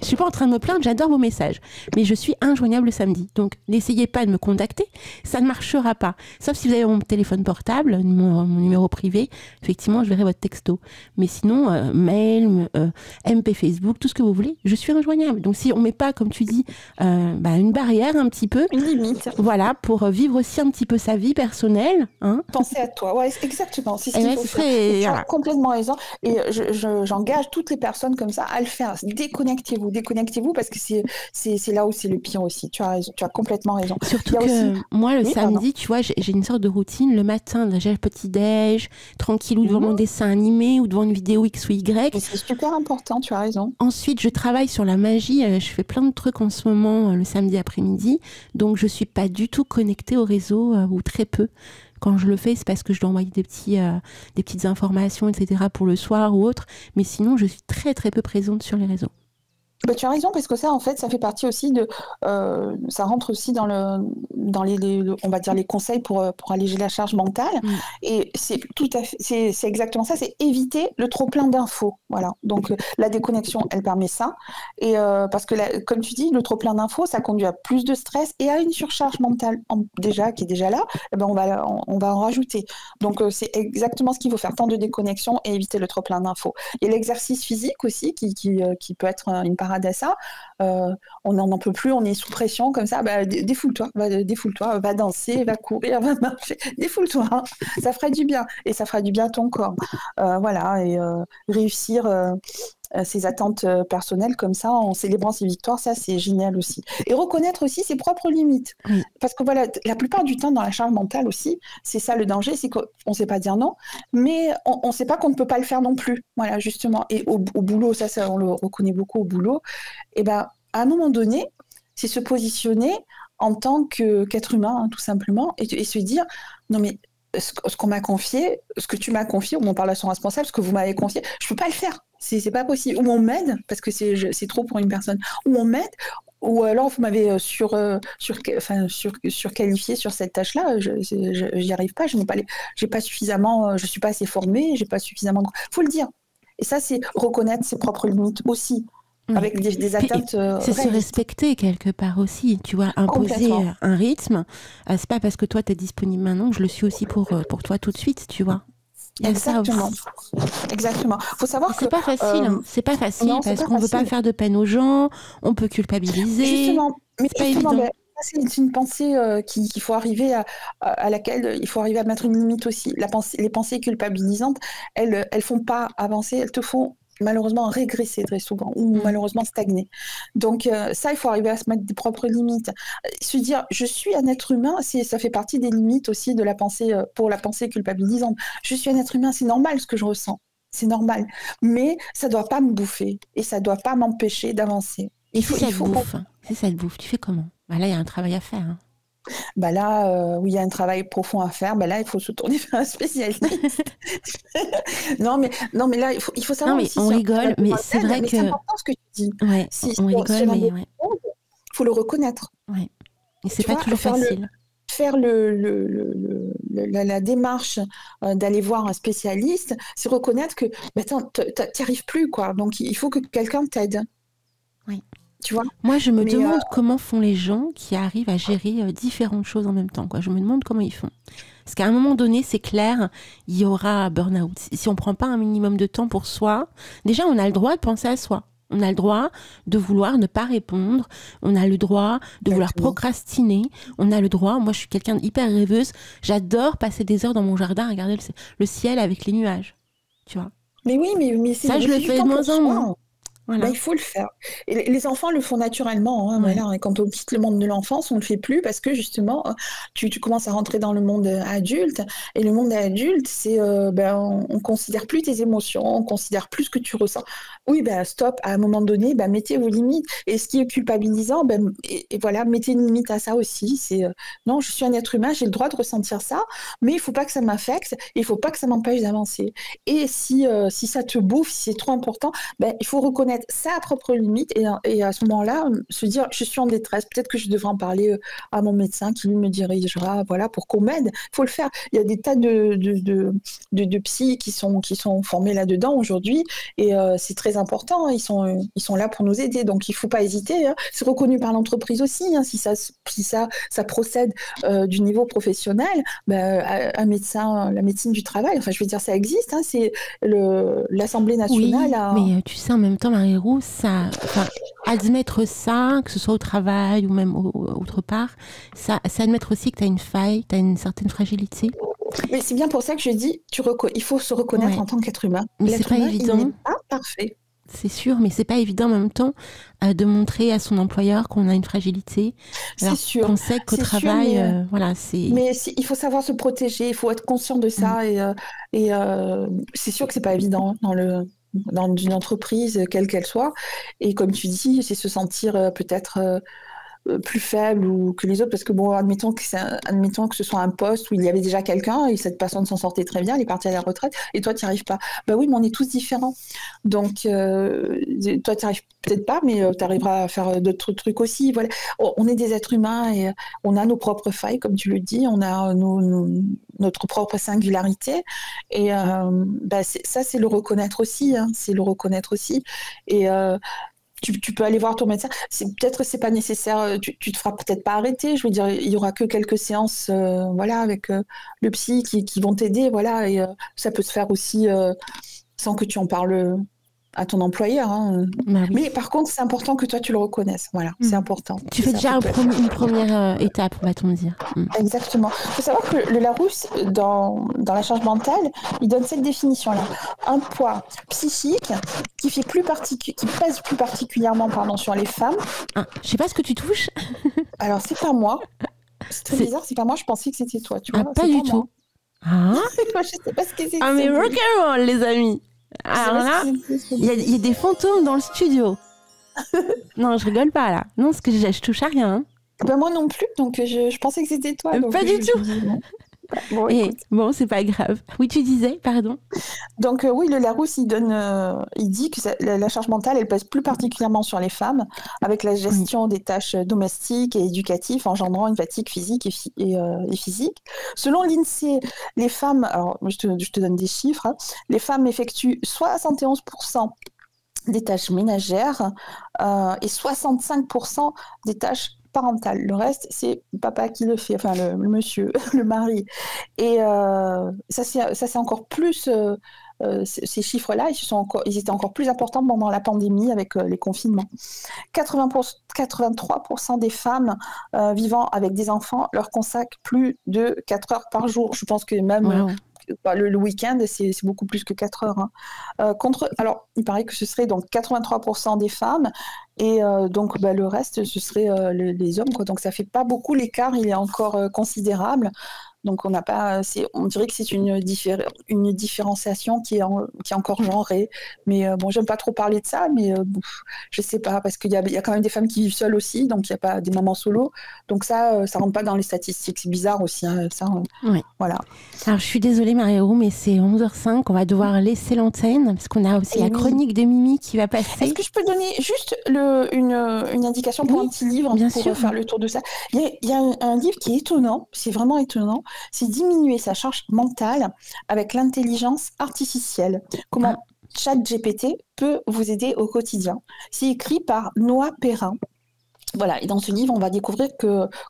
Je suis pas en train de me plaindre, j'adore vos messages, mais je suis injoignable le samedi. Donc n'essayez pas de me contacter, ça ne marchera pas. Sauf si vous avez mon téléphone portable, mon numéro privé, effectivement je verrai votre texto. Mais sinon, mail, MP Facebook, tout ce que vous voulez, je suis injoignable. Donc si on met pas, comme tu dis, une barrière un petit peu, une limite, voilà, pour vivre aussi un petit peu sa vie personnelle. Hein. Pensez à toi, ouais, exactement. C'est ce qu'il faut faire. Tu as complètement raison. Et j'engage toutes les personnes comme ça à le faire. déconnectez-vous parce que c'est là où c'est le pire aussi. Tu as complètement raison. Surtout que moi, le samedi, tu vois, j'ai une sorte de routine. Le matin, j'ai le petit-déj, tranquillou devant mon dessin animé ou devant une vidéo X ou Y. Et c'est super important, tu as raison. Ensuite, je travaille sur la magie. Je fais plein de trucs en ce moment le samedi après-midi. Donc, je suis pas du tout connectée au réseau ou très peu. Quand je le fais, c'est parce que je dois envoyer des petites informations, etc. pour le soir ou autre. Mais sinon, je suis très, très peu présente sur les réseaux. Bah, tu as raison, parce que ça, en fait, ça fait partie aussi de... ça rentre aussi dans on va dire, les conseils pour alléger la charge mentale. Et c'est tout à fait... C'est exactement ça, c'est éviter le trop-plein d'infos. Voilà. Donc, la déconnexion, elle permet ça. Et parce que, comme tu dis, le trop-plein d'infos, ça conduit à plus de stress et à une surcharge mentale qui est déjà là. Et ben, on va en rajouter. Donc, c'est exactement ce qu'il faut faire, tant de déconnexion et éviter le trop-plein d'infos. Il y a l'exercice physique aussi qui peut être une parade à ça. On n'en peut plus, on est sous pression comme ça, défoule-toi, va danser, va courir, va marcher, défoule-toi, hein. Ça fera du bien et ça fera du bien à ton corps. Voilà, et réussir ses attentes personnelles comme ça en célébrant ses victoires, ça c'est génial aussi. Et reconnaître aussi ses propres limites. Parce que voilà, la plupart du temps dans la charge mentale aussi, c'est ça le danger, c'est qu'on ne sait pas dire non, mais on ne sait pas qu'on ne peut pas le faire non plus. Voilà, justement. Et au boulot, ça on le reconnaît beaucoup au boulot, et ben à un moment donné, c'est se positionner en tant qu'être humain, hein, tout simplement, et se dire, non mais ce qu'on m'a confié, ce que tu m'as confié, ou mon relation responsable, ce que vous m'avez confié, je peux pas le faire. C'est pas possible. Ou on m'aide, parce que c'est trop pour une personne. Ou on m'aide, ou alors vous m'avez surqualifié sur cette tâche-là. J'y arrive pas. J'ai pas suffisamment. Je suis pas assez formée. J'ai pas suffisamment. Faut le dire. Et ça, c'est reconnaître ses propres limites aussi. Avec des atteintes. C'est se respecter quelque part aussi, tu vois, imposer un rythme. C'est pas parce que toi t'es disponible maintenant que je le suis aussi pour toi tout de suite, tu vois. Exactement. Exactement. Faut savoir c'est pas facile, hein. C'est pas facile parce qu'on veut pas faire de peine aux gens, on peut culpabiliser. Justement, mais c'est pas évident. C'est une pensée qu'il faut arriver à laquelle il faut arriver à mettre une limite aussi. Les pensées culpabilisantes, elles font pas avancer, elles te font malheureusement régresser très souvent ou malheureusement stagner. Donc ça, il faut arriver à se mettre des propres limites. Se dire, je suis un être humain, ça fait partie des limites aussi de la pensée, pour la pensée culpabilisante. Je suis un être humain, c'est normal ce que je ressens, c'est normal. Mais ça ne doit pas me bouffer et ça ne doit pas m'empêcher d'avancer. Si ça te bouffe, tu fais comment ? Là, il y a un travail à faire. Hein. Là, où il y a un travail profond à faire, là, il faut se tourner vers un spécialiste. non, mais là, il faut savoir. Non, mais on rigole, mais c'est vrai que. C'est important ce que tu dis. Ouais, on rigole, mais il faut le reconnaître. Ouais. Et c'est pas toujours facile. Faire la démarche d'aller voir un spécialiste, c'est reconnaître que tu n'y arrives plus, quoi. Donc, il faut que quelqu'un t'aide. Oui. Tu vois ? Moi, je me demande comment font les gens qui arrivent à gérer différentes choses en même temps, quoi. Je me demande comment ils font. Parce qu'à un moment donné, c'est clair, il y aura burn-out. Si on ne prend pas un minimum de temps pour soi, déjà, on a le droit de penser à soi. On a le droit de vouloir ne pas répondre. On a le droit de vouloir procrastiner. On a le droit, moi je suis quelqu'un d'hyper rêveuse, j'adore passer des heures dans mon jardin à regarder le ciel avec les nuages. Tu vois ? Mais oui, mais ça, je le fais de moins en moins. Voilà. Il faut le faire. Et les enfants le font naturellement. Hein, ouais. Voilà. Et quand on quitte le monde de l'enfance, on ne le fait plus parce que justement, tu commences à rentrer dans le monde adulte. Et le monde adulte, c'est on ne considère plus tes émotions, on ne considère plus ce que tu ressens. Oui, stop, à un moment donné, mettez vos limites. Et ce qui est culpabilisant, et voilà, mettez une limite à ça aussi. C'est non, je suis un être humain, j'ai le droit de ressentir ça, mais il ne faut pas que ça m'affecte, il ne faut pas que ça m'empêche d'avancer. Et si ça te bouffe, si c'est trop important, il faut reconnaître sa propre limite et à ce moment-là, se dire je suis en détresse, peut-être que je devrais en parler à mon médecin qui lui me dirigera, voilà, pour qu'on m'aide. Il faut le faire. Il y a des tas de psys qui sont formés là-dedans aujourd'hui et c'est très important. Ils sont là pour nous aider, donc il ne faut pas hésiter. Hein. C'est reconnu par l'entreprise aussi. Hein, si ça procède du niveau professionnel, un médecin, la médecine du travail, enfin je veux dire ça existe. Hein, c'est l'Assemblée nationale. Oui, mais tu sais en même temps, Marie-Roux, admettre ça, que ce soit au travail ou même autre part, ça admettre aussi que tu as une faille, tu as une certaine fragilité. Mais c'est bien pour ça que je dis, il faut se reconnaître en tant qu'être humain. Mais c'est pas évident. Il n'est pas parfait. c'est sûr, mais c'est pas évident en même temps de montrer à son employeur qu'on a une fragilité. C'est sûr. Qu'on sait qu'au travail, voilà, c'est... Mais il faut savoir se protéger, il faut être conscient de ça. Et c'est sûr que c'est pas évident dans une entreprise, quelle qu'elle soit. Et comme tu dis, c'est se sentir peut-être plus faible ou que les autres, parce que bon, admettons que ce soit un poste où il y avait déjà quelqu'un et cette personne s'en sortait très bien, elle est partie à la retraite et toi tu n'y arrives pas. Bah oui, mais on est tous différents. Donc toi tu n'y arrives peut-être pas, mais tu arriveras à faire d'autres trucs aussi. Voilà. On est des êtres humains et on a nos propres failles, comme tu le dis, on a notre propre singularité et ça c'est le reconnaître aussi, hein, c'est le reconnaître aussi. Et tu peux aller voir ton médecin. Peut-être c'est pas nécessaire. Tu te feras peut-être pas arrêter. Je veux dire, il y aura que quelques séances, voilà, avec le psy qui vont t'aider, voilà. Et ça peut se faire aussi sans que tu en parles à ton employeur. Hein. Bah oui. Mais par contre, c'est important que toi tu le reconnaisses. Voilà, c'est important. Tu fais déjà une première étape, va-t-on dire. Exactement. Il faut savoir que le Larousse, dans la charge mentale, il donne cette définition-là. Un poids psychique qui pèse plus particulièrement sur les femmes. Ah, je sais pas ce que tu touches. Alors, c'est pas moi. C'est très bizarre, c'est pas moi. Je pensais que c'était toi. Tu vois, pas du tout. Ah. Je sais pas ce que c'est. Ah, mais rock'n'roll, les amis. Alors là, il y a des fantômes dans le studio. Non, je rigole pas là. Non, parce que je touche à rien. Hein. Ben moi non plus, donc je pensais que c'était toi. Pas du tout. Bon, c'est pas grave. Oui, tu disais, pardon. Donc oui, le Larousse, il dit que la charge mentale, elle pèse plus particulièrement sur les femmes, avec la gestion des tâches domestiques et éducatives, engendrant une fatigue physique et physique. Selon l'INSEE, les femmes, alors je te donne des chiffres, hein, les femmes effectuent 71% des tâches ménagères et 65% des tâches parentale. Le reste, c'est papa qui le fait, enfin le monsieur, le mari. Et ça, c'est encore plus... ces chiffres-là, ils étaient encore plus importants pendant la pandémie avec les confinements. 83% des femmes vivant avec des enfants leur consacrent plus de 4 heures par jour. Je pense que même... Le week-end, c'est beaucoup plus que 4 heures. Hein. Alors, il paraît que ce serait donc 83% des femmes et donc le reste, ce serait les hommes. Quoi. Donc, ça ne fait pas beaucoup. L'écart, il est encore considérable. Donc, on dirait que c'est une différenciation qui est encore genrée. Mais bon, j'aime pas trop parler de ça, mais je sais pas, parce qu'il y a quand même des femmes qui vivent seules aussi, donc il n'y a pas des mamans solo. Donc ça rentre pas dans les statistiques. C'est bizarre aussi, hein, ça. Oui. Voilà. Alors, je suis désolée, Marie-Roux, mais c'est 11h05. On va devoir laisser l'antenne, parce qu'on a aussi la chronique de Mimi qui va passer. Est-ce que je peux donner juste une indication pour un petit livre bien pour sûr. faire le tour de ça? Il y a un livre qui est étonnant, c'est vraiment étonnant. C'est diminuer sa charge mentale avec l'intelligence artificielle. Comment ChatGPT peut vous aider au quotidien. C'est écrit par Noah Perrin. Voilà, et dans ce livre, on va découvrir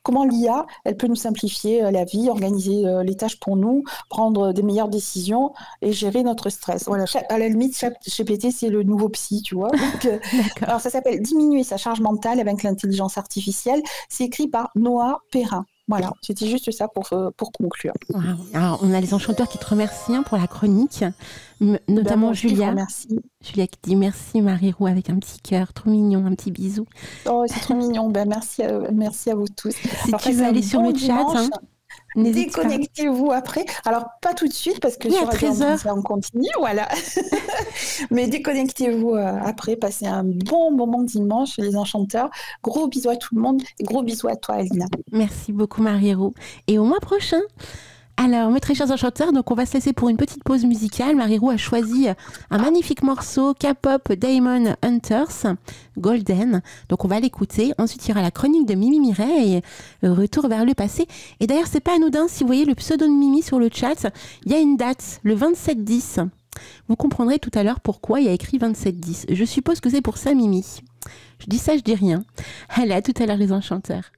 comment l'IA, elle peut nous simplifier la vie, organiser les tâches pour nous, prendre des meilleures décisions et gérer notre stress. Voilà, à la limite, ChatGPT, c'est le nouveau psy, tu vois. Donc, alors, ça s'appelle « Diminuer sa charge mentale avec l'intelligence artificielle ». C'est écrit par Noah Perrin. Voilà, c'était juste ça pour conclure. Wow. Alors, on a les enchanteurs qui te remercient pour la chronique, notamment Julia. Julia qui dit merci Marie-Roux avec un petit cœur, trop mignon, un petit bisou. Oh, c'est trop mignon. merci à vous tous. Si tu veux aller sur le chat, déconnectez-vous après. Alors, pas tout de suite, parce que sur Radio Antasia, on continue, voilà. Mais déconnectez-vous après, passez un bon moment dimanche, les enchanteurs. Gros bisous à tout le monde, et gros bisous à toi, Elina. Merci beaucoup, Marie-Roux. Et au mois prochain. Alors, mes très chers enchanteurs, donc on va se laisser pour une petite pause musicale. Marie-Roux a choisi un magnifique morceau, K-pop Diamond Hunters, Golden. Donc on va l'écouter. Ensuite, il y aura la chronique de Mimi Mireille, retour vers le passé. Et d'ailleurs, c'est pas anodin, si vous voyez le pseudo de Mimi sur le chat, il y a une date, le 27-10. Vous comprendrez tout à l'heure pourquoi il y a écrit 27-10. Je suppose que c'est pour ça, Mimi. Je dis ça, je dis rien. Allez, à tout à l'heure, les enchanteurs.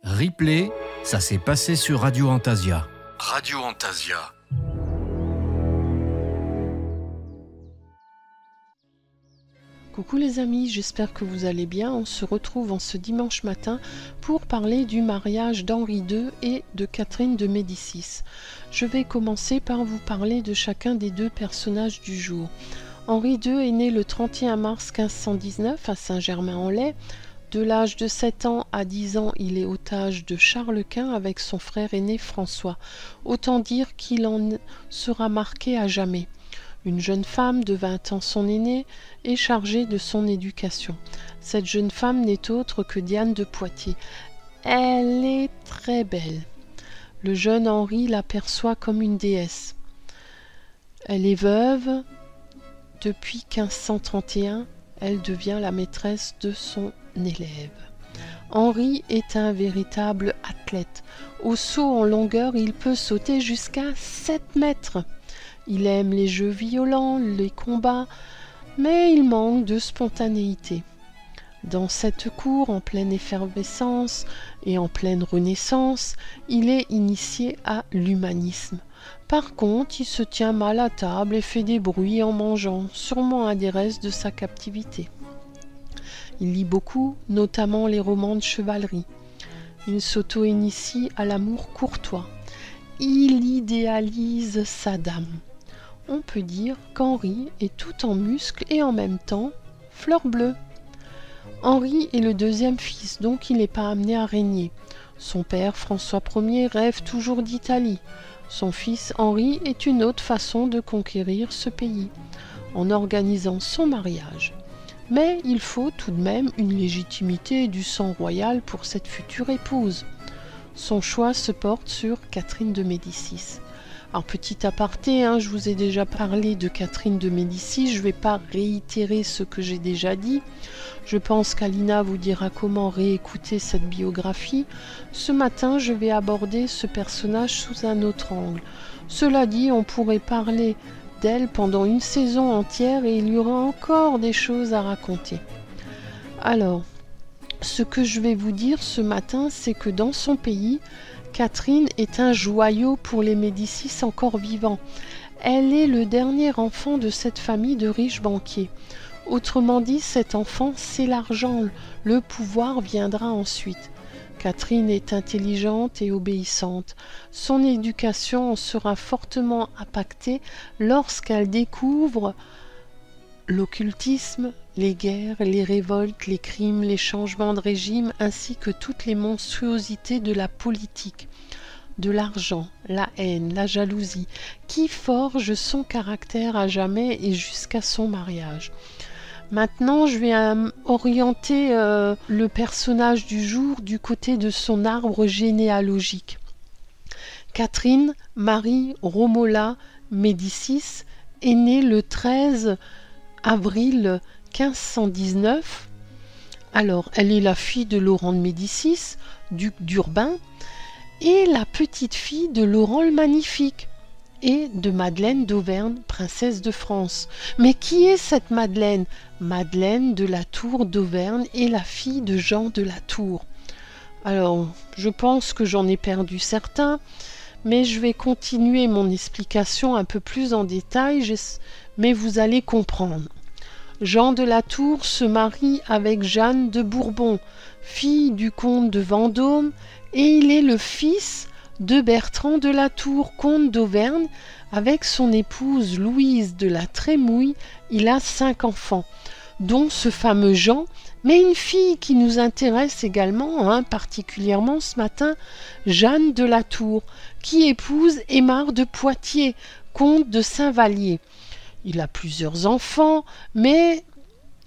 Replay, ça s'est passé sur Radio Antasia. Radio Antasia. Coucou les amis, j'espère que vous allez bien. On se retrouve en ce dimanche matin pour parler du mariage d'Henri II et de Catherine de Médicis. Je vais commencer par vous parler de chacun des deux personnages du jour. Henri II est né le 31 mars 1519 à Saint-Germain-en-Laye. De l'âge de 7 ans à 10 ans, il est otage de Charles Quint avec son frère aîné François. Autant dire qu'il en sera marqué à jamais. Une jeune femme de 20 ans, son aînée, est chargée de son éducation. Cette jeune femme n'est autre que Diane de Poitiers. Elle est très belle. Le jeune Henri l'aperçoit comme une déesse. Elle est veuve. Depuis 1531, elle devient la maîtresse de son élève. Henri est un véritable athlète. Au saut en longueur, il peut sauter jusqu'à 7 mètres. Il aime les jeux violents, les combats, mais il manque de spontanéité. Dans cette cour en pleine effervescence et en pleine renaissance, il est initié à l'humanisme. Par contre, il se tient mal à table et fait des bruits en mangeant, sûrement un des restes de sa captivité. Il lit beaucoup, notamment les romans de chevalerie. Il s'auto-initie à l'amour courtois. Il idéalise sa dame. On peut dire qu'Henri est tout en muscles et en même temps fleur bleue. Henri est le deuxième fils, donc il n'est pas amené à régner. Son père, François Ier, rêve toujours d'Italie. Son fils Henri est une autre façon de conquérir ce pays, en organisant son mariage. Mais il faut tout de même une légitimité et du sang royal pour cette future épouse. Son choix se porte sur Catherine de Médicis. Alors petit aparté, je vous ai déjà parlé de Catherine de Médicis, je ne vais pas réitérer ce que j'ai déjà dit. Je pense qu'Alina vous dira comment réécouter cette biographie. Ce matin, je vais aborder ce personnage sous un autre angle. Cela dit, on pourrait parler d'elle pendant une saison entière et il y aura encore des choses à raconter. Alors, ce que je vais vous dire ce matin, c'est que dans son pays, Catherine est un joyau pour les Médicis encore vivants. Elle est le dernier enfant de cette famille de riches banquiers. Autrement dit, cet enfant, c'est l'argent. Le pouvoir viendra ensuite. Catherine est intelligente et obéissante. Son éducation en sera fortement impactée lorsqu'elle découvre l'occultisme, les guerres, les révoltes, les crimes, les changements de régime, ainsi que toutes les monstruosités de la politique, de l'argent, la haine, la jalousie, qui forgent son caractère à jamais et jusqu'à son mariage. Maintenant, je vais orienter le personnage du jour du côté de son arbre généalogique. Catherine Marie Romola Médicis est née le 13 avril 1519. Alors, elle est la fille de Laurent de Médicis, duc d'Urbain, et la petite-fille de Laurent le Magnifique et de Madeleine d'Auvergne, princesse de France. Mais qui est cette Madeleine? Madeleine de la Tour d'Auvergne est la fille de Jean de la Tour. Alors, je pense que j'en ai perdu certains, mais je vais continuer mon explication un peu plus en détail, mais vous allez comprendre. Jean de la Tour se marie avec Jeanne de Bourbon, fille du comte de Vendôme, et il est le fils de Bertrand de la Tour, comte d'Auvergne. Avec son épouse Louise de la Trémouille, il a 5 enfants, dont ce fameux Jean, mais une fille qui nous intéresse également, particulièrement ce matin, Jeanne de la Tour, qui épouse Aymar de Poitiers, comte de Saint-Vallier. Il a plusieurs enfants, mais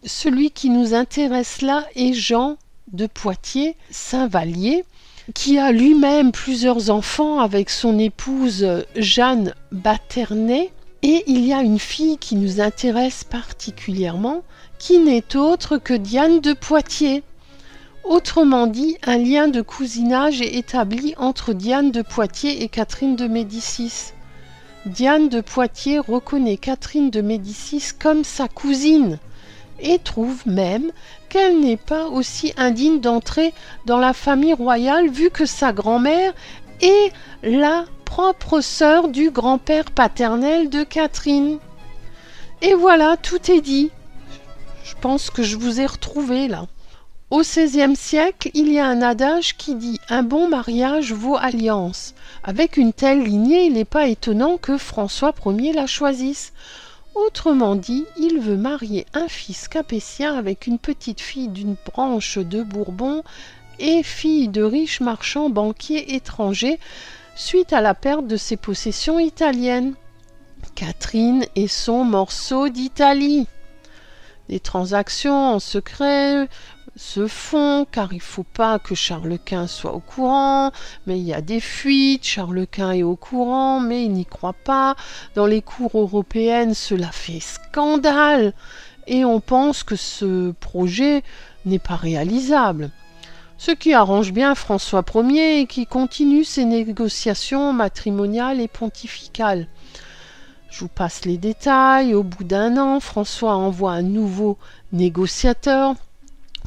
celui qui nous intéresse là est Jean de Poitiers, Saint-Vallier, qui a lui-même plusieurs enfants avec son épouse Jeanne Baternay. Et il y a une fille qui nous intéresse particulièrement, qui n'est autre que Diane de Poitiers. Autrement dit, un lien de cousinage est établi entre Diane de Poitiers et Catherine de Médicis. Diane de Poitiers reconnaît Catherine de Médicis comme sa cousine et trouve même qu'elle n'est pas aussi indigne d'entrer dans la famille royale vu que sa grand-mère est la propre sœur du grand-père paternel de Catherine. Et voilà, tout est dit. Je pense que je vous ai retrouvé là. Au XVIe siècle, il y a un adage qui dit « Un bon mariage vaut alliance ». Avec une telle lignée, il n'est pas étonnant que François Ier la choisisse. Autrement dit, il veut marier un fils capétien avec une petite fille d'une branche de Bourbon et fille de riches marchands banquiers étrangers suite à la perte de ses possessions italiennes. Catherine et son morceau d'Italie. Des transactions en secret se font car il ne faut pas que Charles Quint soit au courant, mais il y a des fuites, Charles Quint est au courant, mais il n'y croit pas. Dans les cours européennes, cela fait scandale et on pense que ce projet n'est pas réalisable. Ce qui arrange bien François Ier et qui continue ses négociations matrimoniales et pontificales. Je vous passe les détails. Au bout d'un an, François envoie un nouveau négociateur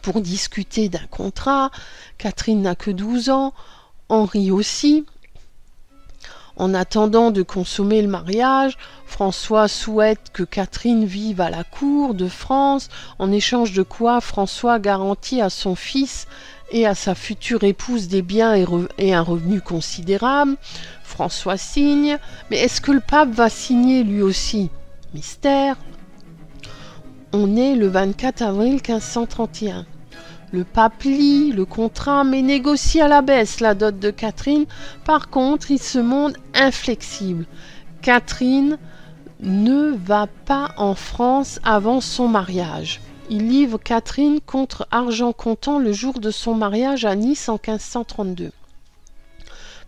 pour discuter d'un contrat. Catherine n'a que 12 ans, Henri aussi. En attendant de consommer le mariage, François souhaite que Catherine vive à la cour de France, en échange de quoi François garantit à son fils et à sa future épouse des biens et un revenu considérable. François signe, mais est-ce que le pape va signer lui aussi? Mystère. On est le 24 avril 1531. Le pape lit le contrat mais négocie à la baisse la dot de Catherine. Par contre, il se montre inflexible. Catherine ne va pas en France avant son mariage. Il livre Catherine contre argent comptant le jour de son mariage à Nice en 1532.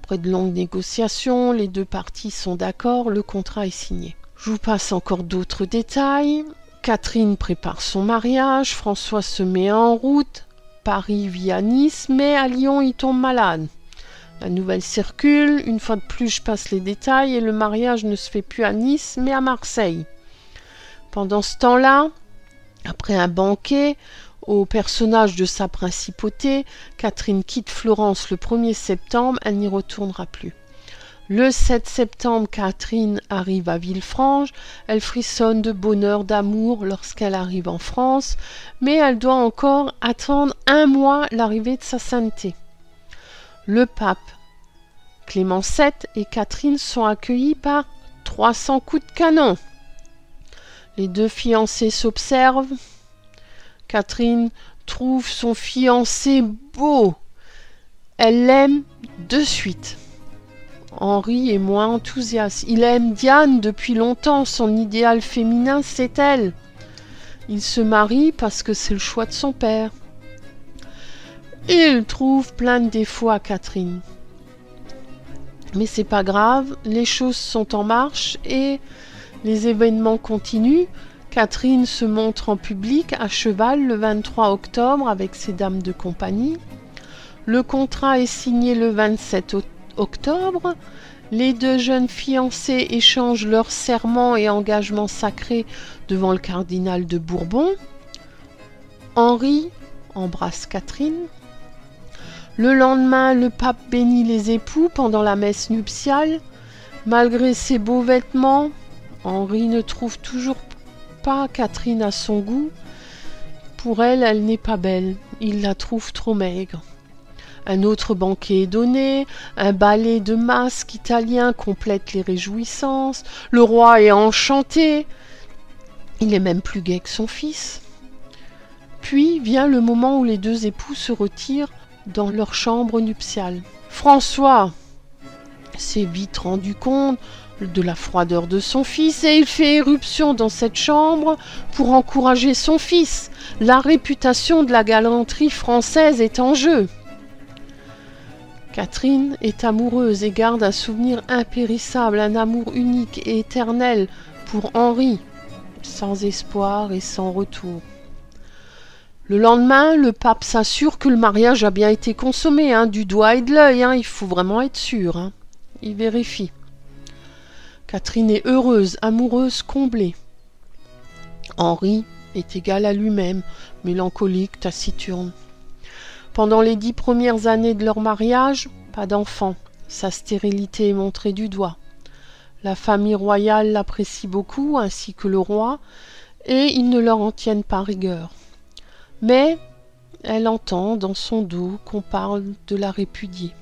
Après de longues négociations, les deux parties sont d'accord, le contrat est signé. Je vous passe encore d'autres détails. Catherine prépare son mariage, François se met en route, Paris vit à Nice, mais à Lyon il tombe malade. La nouvelle circule, une fois de plus je passe les détails, et le mariage ne se fait plus à Nice, mais à Marseille. Pendant ce temps-là, après un banquet, au personnage de sa principauté, Catherine quitte Florence le 1er septembre, elle n'y retournera plus. Le 7 septembre, Catherine arrive à Villefranche, elle frissonne de bonheur, d'amour lorsqu'elle arrive en France, mais elle doit encore attendre 1 mois l'arrivée de sa sainteté. Le pape Clément VII et Catherine sont accueillis par 300 coups de canon. Les deux fiancés s'observent. Catherine trouve son fiancé beau. Elle l'aime de suite. Henri est moins enthousiaste. Il aime Diane depuis longtemps. Son idéal féminin, c'est elle. Il se marie parce que c'est le choix de son père. Il trouve plein de défauts à Catherine. Mais c'est pas grave, les choses sont en marche et les événements continuent. Catherine se montre en public à cheval le 23 octobre avec ses dames de compagnie. Le contrat est signé le 27 octobre. Les deux jeunes fiancés échangent leurs serments et engagements sacrés devant le cardinal de Bourbon. Henri embrasse Catherine. Le lendemain, le pape bénit les époux pendant la messe nuptiale. Malgré ses beaux vêtements, Henri ne trouve toujours pas Catherine à son goût. Pour elle, elle n'est pas belle. Il la trouve trop maigre. Un autre banquet est donné, un ballet de masques italiens complète les réjouissances. Le roi est enchanté. Il est même plus gai que son fils. Puis vient le moment où les deux époux se retirent dans leur chambre nuptiale. François s'est vite rendu compte de la froideur de son fils et il fait éruption dans cette chambre pour encourager son fils. La réputation de la galanterie française est en jeu. Catherine est amoureuse et garde un souvenir impérissable, un amour unique et éternel pour Henri, sans espoir et sans retour. Le lendemain, le pape s'assure que le mariage a bien été consommé, du doigt et de l'œil, il faut vraiment être sûr. Il vérifie. Catherine est heureuse, amoureuse, comblée. Henri est égal à lui-même, mélancolique, taciturne. Pendant les 10 premières années de leur mariage, pas d'enfant. Sa stérilité est montrée du doigt. La famille royale l'apprécie beaucoup, ainsi que le roi, et ils ne leur en tiennent pas rigueur. Mais elle entend dans son dos qu'on parle de la répudier.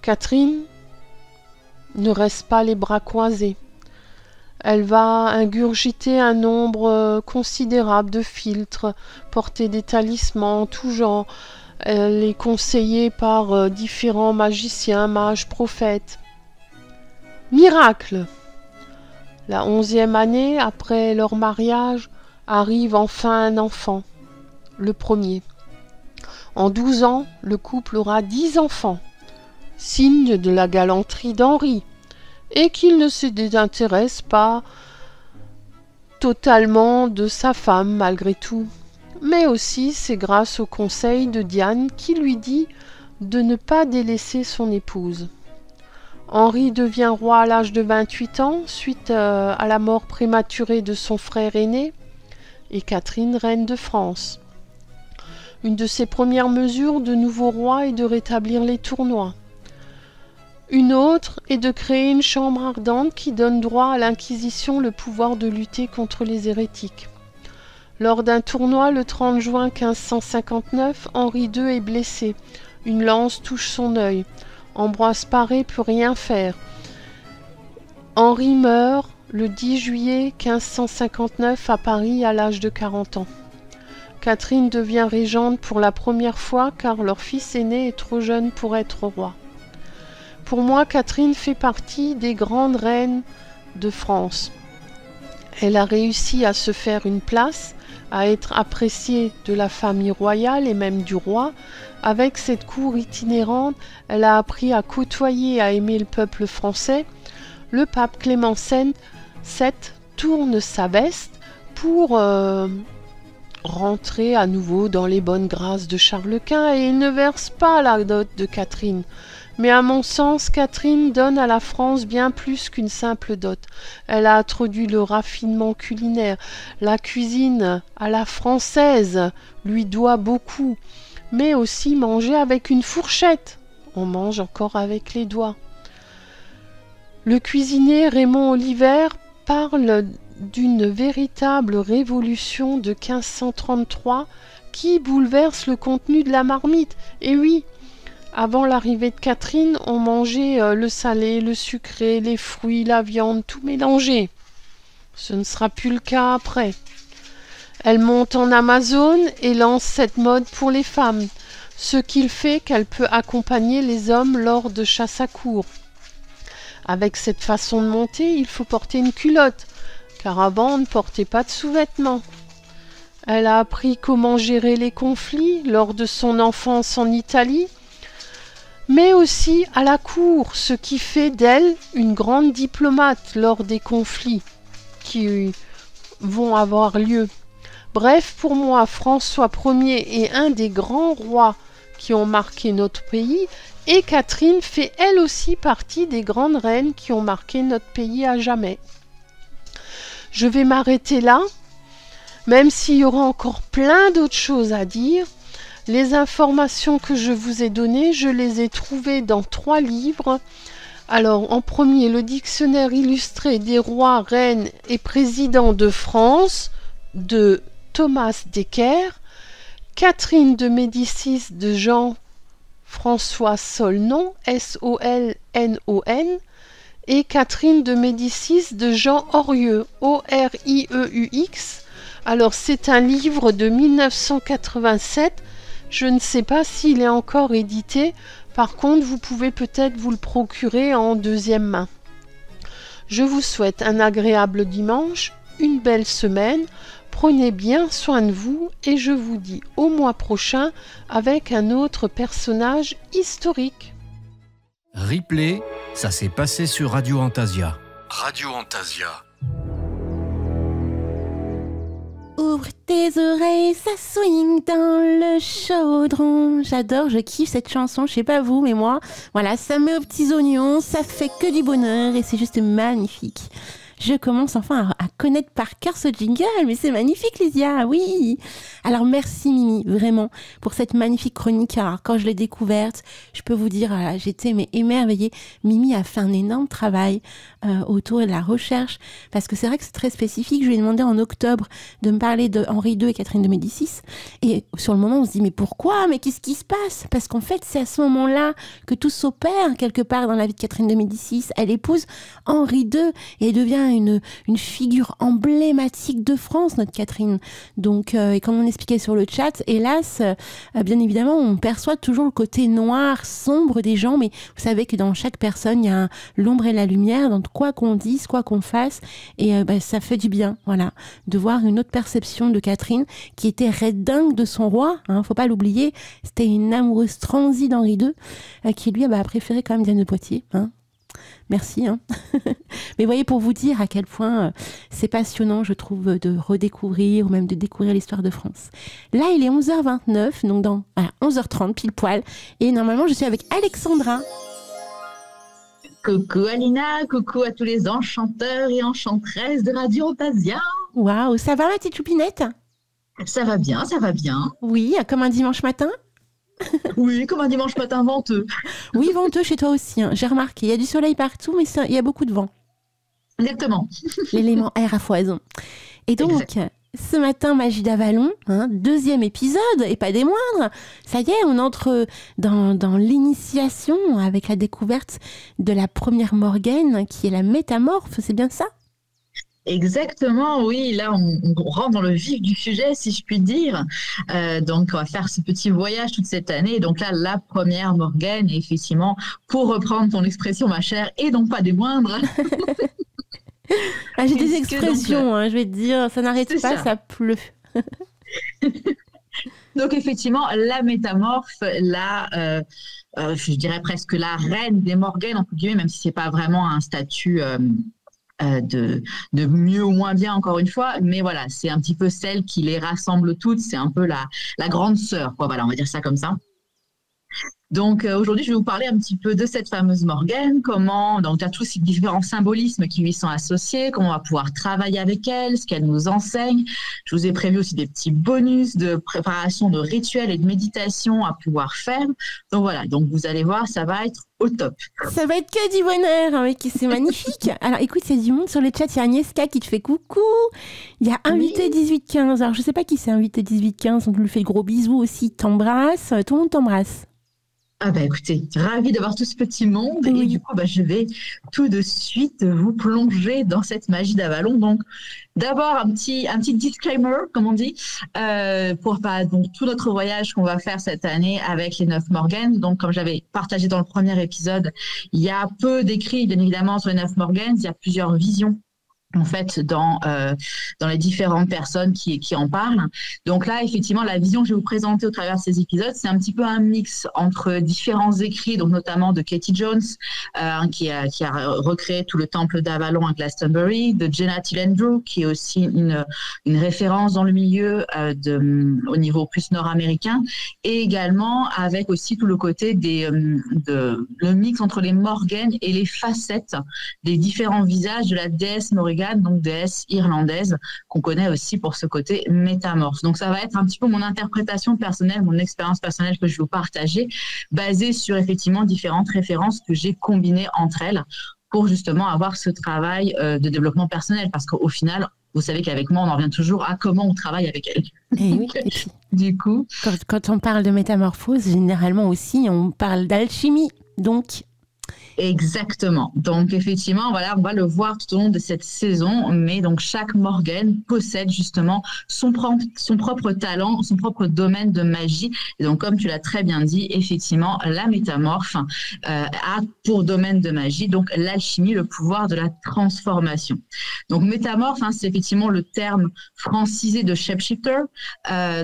Catherine ne reste pas les bras croisés. Elle va ingurgiter un nombre considérable de filtres, porter des talismans en tout genre. Elle est conseillée par différents magiciens, mages, prophètes. Miracle! La 11e année après leur mariage arrive enfin un enfant, le premier. En 12 ans, le couple aura 10 enfants, signe de la galanterie d'Henri, et qu'il ne se désintéresse pas totalement de sa femme malgré tout. Mais aussi c'est grâce au conseil de Diane qui lui dit de ne pas délaisser son épouse. Henri devient roi à l'âge de 28 ans suite à la mort prématurée de son frère aîné et Catherine reine de France. Une de ses premières mesures de nouveau roi est de rétablir les tournois. Une autre est de créer une chambre ardente qui donne droit à l'Inquisition le pouvoir de lutter contre les hérétiques. Lors d'un tournoi le 30 juin 1559, Henri II est blessé. Une lance touche son œil. Ambroise Paré peut rien faire. Henri meurt le 10 juillet 1559 à Paris à l'âge de 40 ans. Catherine devient régente pour la première fois car leur fils aîné est trop jeune pour être roi. Pour moi, Catherine fait partie des grandes reines de France. Elle a réussi à se faire une place, à être appréciée de la famille royale et même du roi. Avec cette cour itinérante, elle a appris à côtoyer et à aimer le peuple français. Le pape Clément VII tourne sa veste pour rentrer à nouveau dans les bonnes grâces de Charles Quint et il ne verse pas la dot de Catherine. Mais à mon sens, Catherine donne à la France bien plus qu'une simple dot. Elle a introduit le raffinement culinaire. La cuisine à la française lui doit beaucoup. Mais aussi manger avec une fourchette. On mange encore avec les doigts. Le cuisinier Raymond Oliver parle d'une véritable révolution de 1533 qui bouleverse le contenu de la marmite. Et oui, avant l'arrivée de Catherine, on mangeait le salé, le sucré, les fruits, la viande, tout mélangé. Ce ne sera plus le cas après. Elle monte en Amazone et lance cette mode pour les femmes, ce qui fait qu'elle peut accompagner les hommes lors de chasse à courre. Avec cette façon de monter, il faut porter une culotte, car avant on ne portait pas de sous-vêtements. Elle a appris comment gérer les conflits lors de son enfance en Italie, mais aussi à la cour, ce qui fait d'elle une grande diplomate lors des conflits qui vont avoir lieu. Bref, pour moi, François Ier est un des grands rois qui ont marqué notre pays, et Catherine fait elle aussi partie des grandes reines qui ont marqué notre pays à jamais. Je vais m'arrêter là, même s'il y aura encore plein d'autres choses à dire. Les informations que je vous ai données, je les ai trouvées dans 3 livres. Alors, en premier, le dictionnaire illustré des rois, reines et présidents de France de Thomas Decker, Catherine de Médicis de Jean-François Solnon, S-O-L-N-O-N, et Catherine de Médicis de Jean Orieux, O-R-I-E-U-X. Alors, c'est un livre de 1987. Je ne sais pas s'il est encore édité. Par contre, vous pouvez peut-être vous le procurer en deuxième main. Je vous souhaite un agréable dimanche, une belle semaine. Prenez bien soin de vous et je vous dis au mois prochain avec un autre personnage historique. Replay, ça s'est passé sur Radio Antasia. Radio Antasia. Ouvre tes oreilles, ça swing dans le chaudron. J'adore, je kiffe cette chanson, je sais pas vous, mais moi, voilà, ça met aux petits oignons, ça fait que du bonheur et c'est juste magnifique. Je commence enfin à connaître par cœur ce jingle, mais c'est magnifique, Lysia, oui. Alors merci Mimi, vraiment, pour cette magnifique chronique. Alors quand je l'ai découverte, je peux vous dire, j'étais émerveillée. Mimi a fait un énorme travail autour de la recherche, parce que c'est vrai que c'est très spécifique. Je lui ai demandé en octobre de me parler de Henri II et Catherine de Médicis, et sur le moment on se dit mais pourquoi, mais qu'est-ce qui se passe? Parce qu'en fait c'est à ce moment-là que tout s'opère quelque part dans la vie de Catherine de Médicis. Elle épouse Henri II et elle devient une figure emblématique de France, notre Catherine. Donc, et comme on expliquait sur le chat, hélas, bien évidemment, on perçoit toujours le côté noir, sombre des gens, mais vous savez que dans chaque personne, il y a l'ombre et la lumière, dans quoi qu'on dise, quoi qu'on fasse, et ça fait du bien, voilà, de voir une autre perception de Catherine, qui était raide dingue de son roi, faut pas l'oublier, c'était une amoureuse transie d'Henri II, qui lui a préféré quand même Diane de Poitiers, Merci. Mais voyez, pour vous dire à quel point c'est passionnant, je trouve, de redécouvrir ou même de découvrir l'histoire de France. Là, il est 11h29, donc dans 11h30, pile poil. Et normalement, je suis avec Alexandra. Coucou Alina, coucou à tous les enchanteurs et enchanteresses de Radio Antasia. Waouh, ça va ma petite choupinette? Ça va bien, ça va bien. Oui, comme un dimanche matin? Oui, comme un dimanche matin venteux. Oui, venteux chez toi aussi, j'ai remarqué. Il y a du soleil partout, mais il y a beaucoup de vent. Exactement. L'élément air à foison. Et donc, ce matin, Magie d'Avalon, deuxième épisode, et pas des moindres. Ça y est, on entre dans l'initiation avec la découverte de la première Morgane, qui est la métamorphe, c'est bien ça? Exactement, oui. Là, on rentre dans le vif du sujet, si je puis dire. Donc, on va faire ce petit voyage toute cette année. Donc là, la première Morgane, et effectivement, pour reprendre ton expression, ma chère, et donc pas des moindres. J'ai des expressions, je vais te dire, ça n'arrête pas, ça pleut. Donc, effectivement, la métamorphe, je dirais presque la reine des Morganes, entre guillemets, même si c'est pas vraiment un statut... de mieux ou moins bien, encore une fois, mais voilà, c'est un petit peu celle qui les rassemble toutes, c'est un peu la grande sœur, quoi, voilà, on va dire ça comme ça. Donc aujourd'hui, je vais vous parler un petit peu de cette fameuse Morgane, donc il y a tous ces différents symbolismes qui lui sont associés, comment on va pouvoir travailler avec elle, ce qu'elle nous enseigne. Je vous ai prévu aussi des petits bonus de préparation de rituels et de méditation à pouvoir faire. Donc voilà, donc vous allez voir, ça va être au top. Ça va être que du bonheur, mais c'est magnifique. Alors écoute, il y a du monde sur le chat, il y a Agnieszka qui te fait coucou. Il y a invité 1815. Alors je sais pas qui c'est invité 1815, on lui fait de gros bisous aussi, t'embrasse, tout le monde t'embrasse. Ah bah écoutez, ravie d'avoir tout ce petit monde et du coup je vais tout de suite vous plonger dans cette magie d'Avalon. Donc d'abord un petit disclaimer comme on dit pour donc tout notre voyage qu'on va faire cette année avec les 9 Morganes. Donc comme j'avais partagé dans le premier épisode, il y a peu d'écrits bien évidemment sur les 9 Morganes, il y a plusieurs visions en fait dans les différentes personnes qui en parlent. Donc là, effectivement, la vision que je vais vous présenter au travers de ces épisodes, c'est un petit peu un mix entre différents écrits, donc notamment de Katie Jones, qui a recréé tout le temple d'Avalon à Glastonbury, de Jenna Tillandrew, qui est aussi une référence dans le milieu au niveau plus nord-américain, et également avec aussi tout le côté le mix entre les Morganes et les facettes des différents visages de la déesse Morrigan, donc déesse irlandaise, qu'on connaît aussi pour ce côté métamorphe. Donc ça va être un petit peu mon interprétation personnelle, mon expérience personnelle que je vais vous partager, basée sur effectivement différentes références que j'ai combinées entre elles pour justement avoir ce travail de développement personnel, parce qu'au final, vous savez qu'avec moi, on en revient toujours à comment on travaille avec elle. Et oui, et puis, du coup, quand on parle de métamorphose, généralement aussi, on parle d'alchimie, donc... Exactement. Donc effectivement, voilà, on va le voir tout au long de cette saison, mais donc chaque Morgane possède justement son propre talent, son propre domaine de magie. Et donc comme tu l'as très bien dit, effectivement, la métamorphe a pour domaine de magie donc l'alchimie, le pouvoir de la transformation. Donc métamorphe, c'est effectivement le terme francisé de shapeshifter,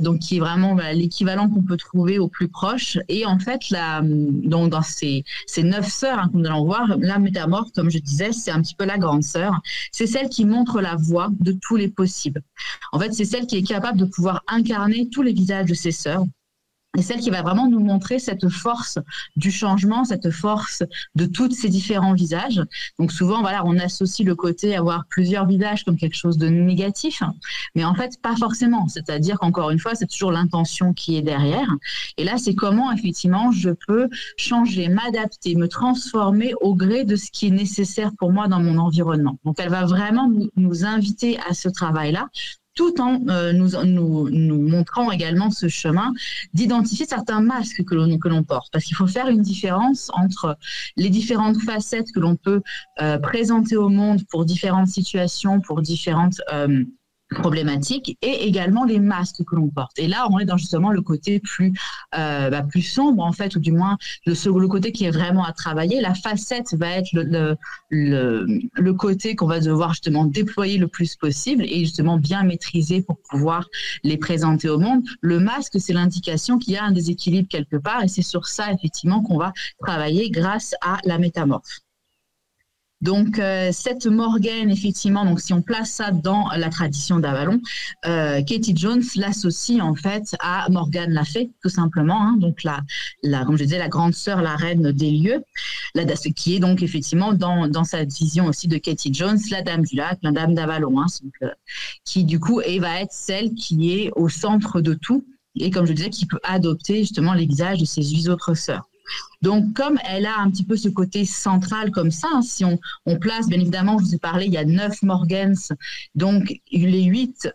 donc qui est vraiment l'équivalent qu'on peut trouver au plus proche. Et en fait, donc dans ces 9 sœurs, nous allons voir, la métamorphe, comme je disais, c'est un petit peu la grande sœur. C'est celle qui montre la voie de tous les possibles. En fait, c'est celle qui est capable de pouvoir incarner tous les visages de ses sœurs et celle qui va vraiment nous montrer cette force du changement, cette force de tous ces différents visages. Donc souvent, voilà, on associe le côté avoir plusieurs visages comme quelque chose de négatif, mais en fait, pas forcément. C'est-à-dire qu'encore une fois, c'est toujours l'intention qui est derrière. Et là, c'est comment, effectivement, je peux changer, m'adapter, me transformer au gré de ce qui est nécessaire pour moi dans mon environnement. Donc, elle va vraiment nous inviter à ce travail-là, tout en nous montrant également ce chemin d'identifier certains masques que l'on porte. Parce qu'il faut faire une différence entre les différentes facettes que l'on peut présenter au monde pour différentes situations, pour différentes problématiques, et également les masques que l'on porte. Et là, on est dans justement le côté plus sombre, en fait, ou du moins le côté qui est vraiment à travailler. La facette va être le côté qu'on va devoir justement déployer le plus possible et justement bien maîtriser pour pouvoir les présenter au monde. Le masque, c'est l'indication qu'il y a un déséquilibre quelque part, et c'est sur ça, effectivement, qu'on va travailler grâce à la métamorphe. Donc, cette Morgane, effectivement, donc si on place ça dans la tradition d'Avalon, Katie Jones l'associe en fait à Morgane la Fée, tout simplement. Hein, donc, comme je disais, la grande sœur, la reine des lieux, qui est donc effectivement dans sa vision aussi de Katie Jones, la dame du lac, la dame d'Avalon, hein, qui du coup va être celle qui est au centre de tout et, comme je disais, qui peut adopter justement les visages de ses 8 autres sœurs. Donc, comme elle a un petit peu ce côté central comme ça, hein, si on place, bien évidemment, je vous ai parlé, il y a 9 Morganes, donc les 8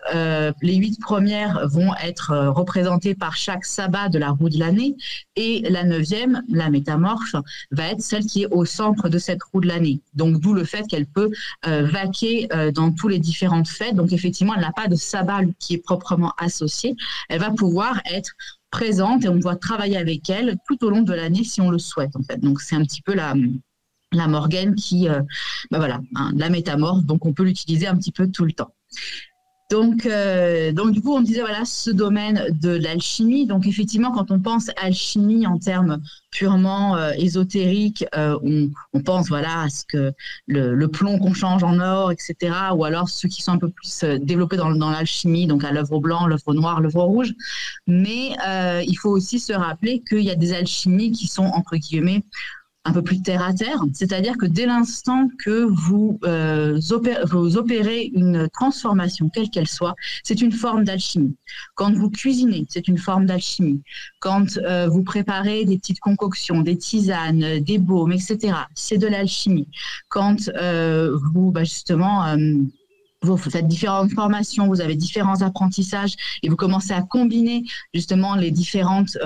premières vont être représentées par chaque sabbat de la roue de l'année, et la 9e, la métamorphe, va être celle qui est au centre de cette roue de l'année. Donc, d'où le fait qu'elle peut vaquer dans tous les différentes fêtes. Donc, effectivement, elle n'a pas de sabbat qui est proprement associé. Elle va pouvoir être présente et on doit travailler avec elle tout au long de l'année si on le souhaite, en fait. Donc, c'est un petit peu la Morgane qui, la métamorphe, donc on peut l'utiliser un petit peu tout le temps. Donc du coup, on disait, voilà, ce domaine de l'alchimie. Donc, effectivement, quand on pense alchimie en termes purement ésotériques, on pense, voilà, à ce que le plomb qu'on change en or, etc. Ou alors ceux qui sont un peu plus développés dans l'alchimie, donc à l'œuvre blanc, l'œuvre noire, l'œuvre rouge. Mais il faut aussi se rappeler qu'il y a des alchimies qui sont, entre guillemets, un peu plus terre à terre, c'est-à-dire que dès l'instant que vous opérez une transformation, quelle qu'elle soit, c'est une forme d'alchimie. Quand vous cuisinez, c'est une forme d'alchimie. Quand vous préparez des petites concoctions, des tisanes, des baumes, etc., c'est de l'alchimie. Quand vous faites différentes formations, vous avez différents apprentissages et vous commencez à combiner justement les différentes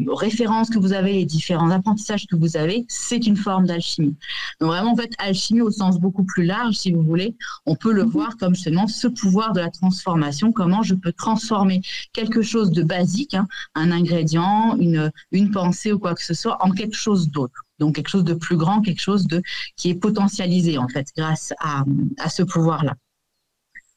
références que vous avez, les différents apprentissages que vous avez, c'est une forme d'alchimie. Donc vraiment, en fait, alchimie au sens beaucoup plus large, si vous voulez, on peut le voir comme justement ce pouvoir de la transformation, comment je peux transformer quelque chose de basique, hein, un ingrédient, une pensée ou quoi que ce soit, en quelque chose d'autre. Donc quelque chose de plus grand, quelque chose qui est potentialisé en fait grâce à ce pouvoir-là.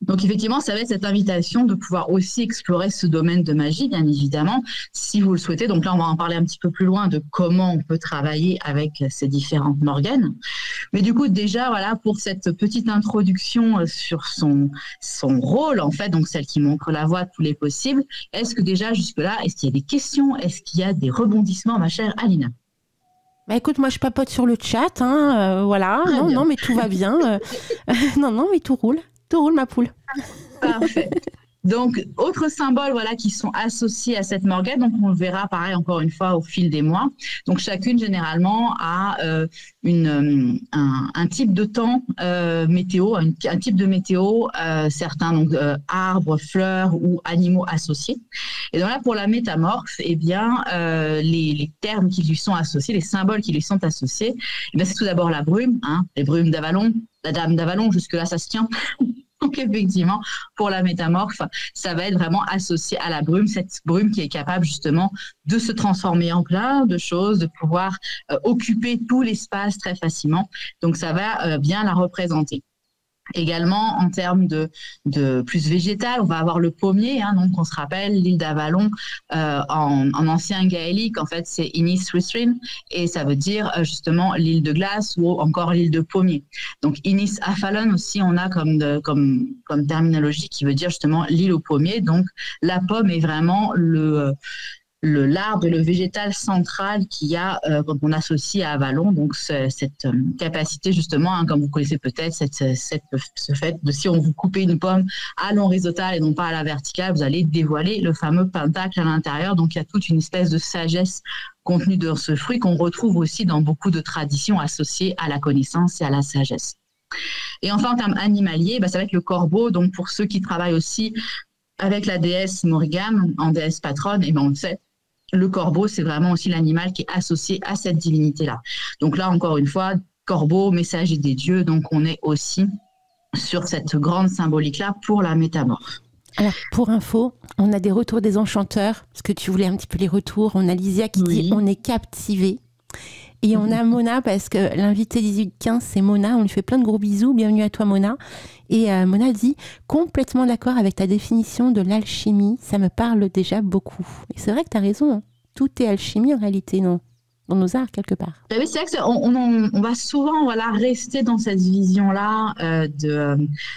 Donc effectivement, ça va être cette invitation de pouvoir aussi explorer ce domaine de magie, bien évidemment, si vous le souhaitez. Donc là, on va en parler un petit peu plus loin de comment on peut travailler avec ces différentes Morganes. Mais du coup, déjà, voilà, pour cette petite introduction sur son rôle, en fait, donc celle qui montre la voie de tous les possibles, est-ce que déjà, jusque-là, est-ce qu'il y a des questions? Est-ce qu'il y a des rebondissements, ma chère Alina? Bah écoute, moi je papote sur le chat, hein, voilà. Non, mais tout va bien. Non, mais tout roule. Tout roule, ma poule. Parfait. Donc, autres symboles voilà, qui sont associés à cette Morgane, donc on le verra pareil encore une fois au fil des mois. Donc, chacune généralement a un type de temps météo, un type de météo, certains donc arbres, fleurs ou animaux associés. Et donc là, pour la métamorphe, eh bien, les termes qui lui sont associés, les symboles qui lui sont associés, eh bien, c'est tout d'abord la brume, hein, les brumes d'Avalon, la dame d'Avalon, jusque-là, ça se tient. Donc, effectivement, pour la métamorphe, ça va être vraiment associé à la brume, cette brume qui est capable justement de se transformer en plein de choses, de pouvoir occuper tout l'espace très facilement. Donc, ça va bien la représenter. Également, en termes de plus végétal, on va avoir le pommier. Hein, donc, on se rappelle, l'île d'Avalon, en ancien gaélique, en fait, c'est Inis Rithrin, et ça veut dire justement l'île de glace ou encore l'île de pommier. Donc, Inis Afalon aussi, on a comme terminologie qui veut dire justement l'île au pommier. Donc, la pomme est vraiment le l'arbre et le végétal central qu'il y a quand on associe à Avalon. Donc, cette capacité, justement, hein, comme vous connaissez peut-être, ce fait de si on vous coupez une pomme à l'horizontale et non pas à la verticale, vous allez dévoiler le fameux pentacle à l'intérieur. Donc, il y a toute une espèce de sagesse contenue dans ce fruit qu'on retrouve aussi dans beaucoup de traditions associées à la connaissance et à la sagesse. Et enfin, en termes animaliers, ça va être le corbeau. Donc, pour ceux qui travaillent aussi avec la déesse Morrigan, en déesse patronne, on le sait, le corbeau, c'est vraiment aussi l'animal qui est associé à cette divinité-là. Donc là, encore une fois, corbeau, messager des dieux, donc on est aussi sur cette grande symbolique-là pour la métamorphe. Alors, pour info, on a des retours des enchanteurs, parce que tu voulais un petit peu les retours. On a Lysia qui dit « on est captivé ». Et on a Mona, parce que l'invité 18-15, c'est Mona. On lui fait plein de gros bisous. Bienvenue à toi, Mona. Et Mona dit « complètement d'accord avec ta définition de l'alchimie. Ça me parle déjà beaucoup. » Et c'est vrai que tu as raison. Hein. Tout est alchimie en réalité, non ? Dans nos arts, quelque part. Oui, c'est vrai qu'on va souvent rester dans cette vision-là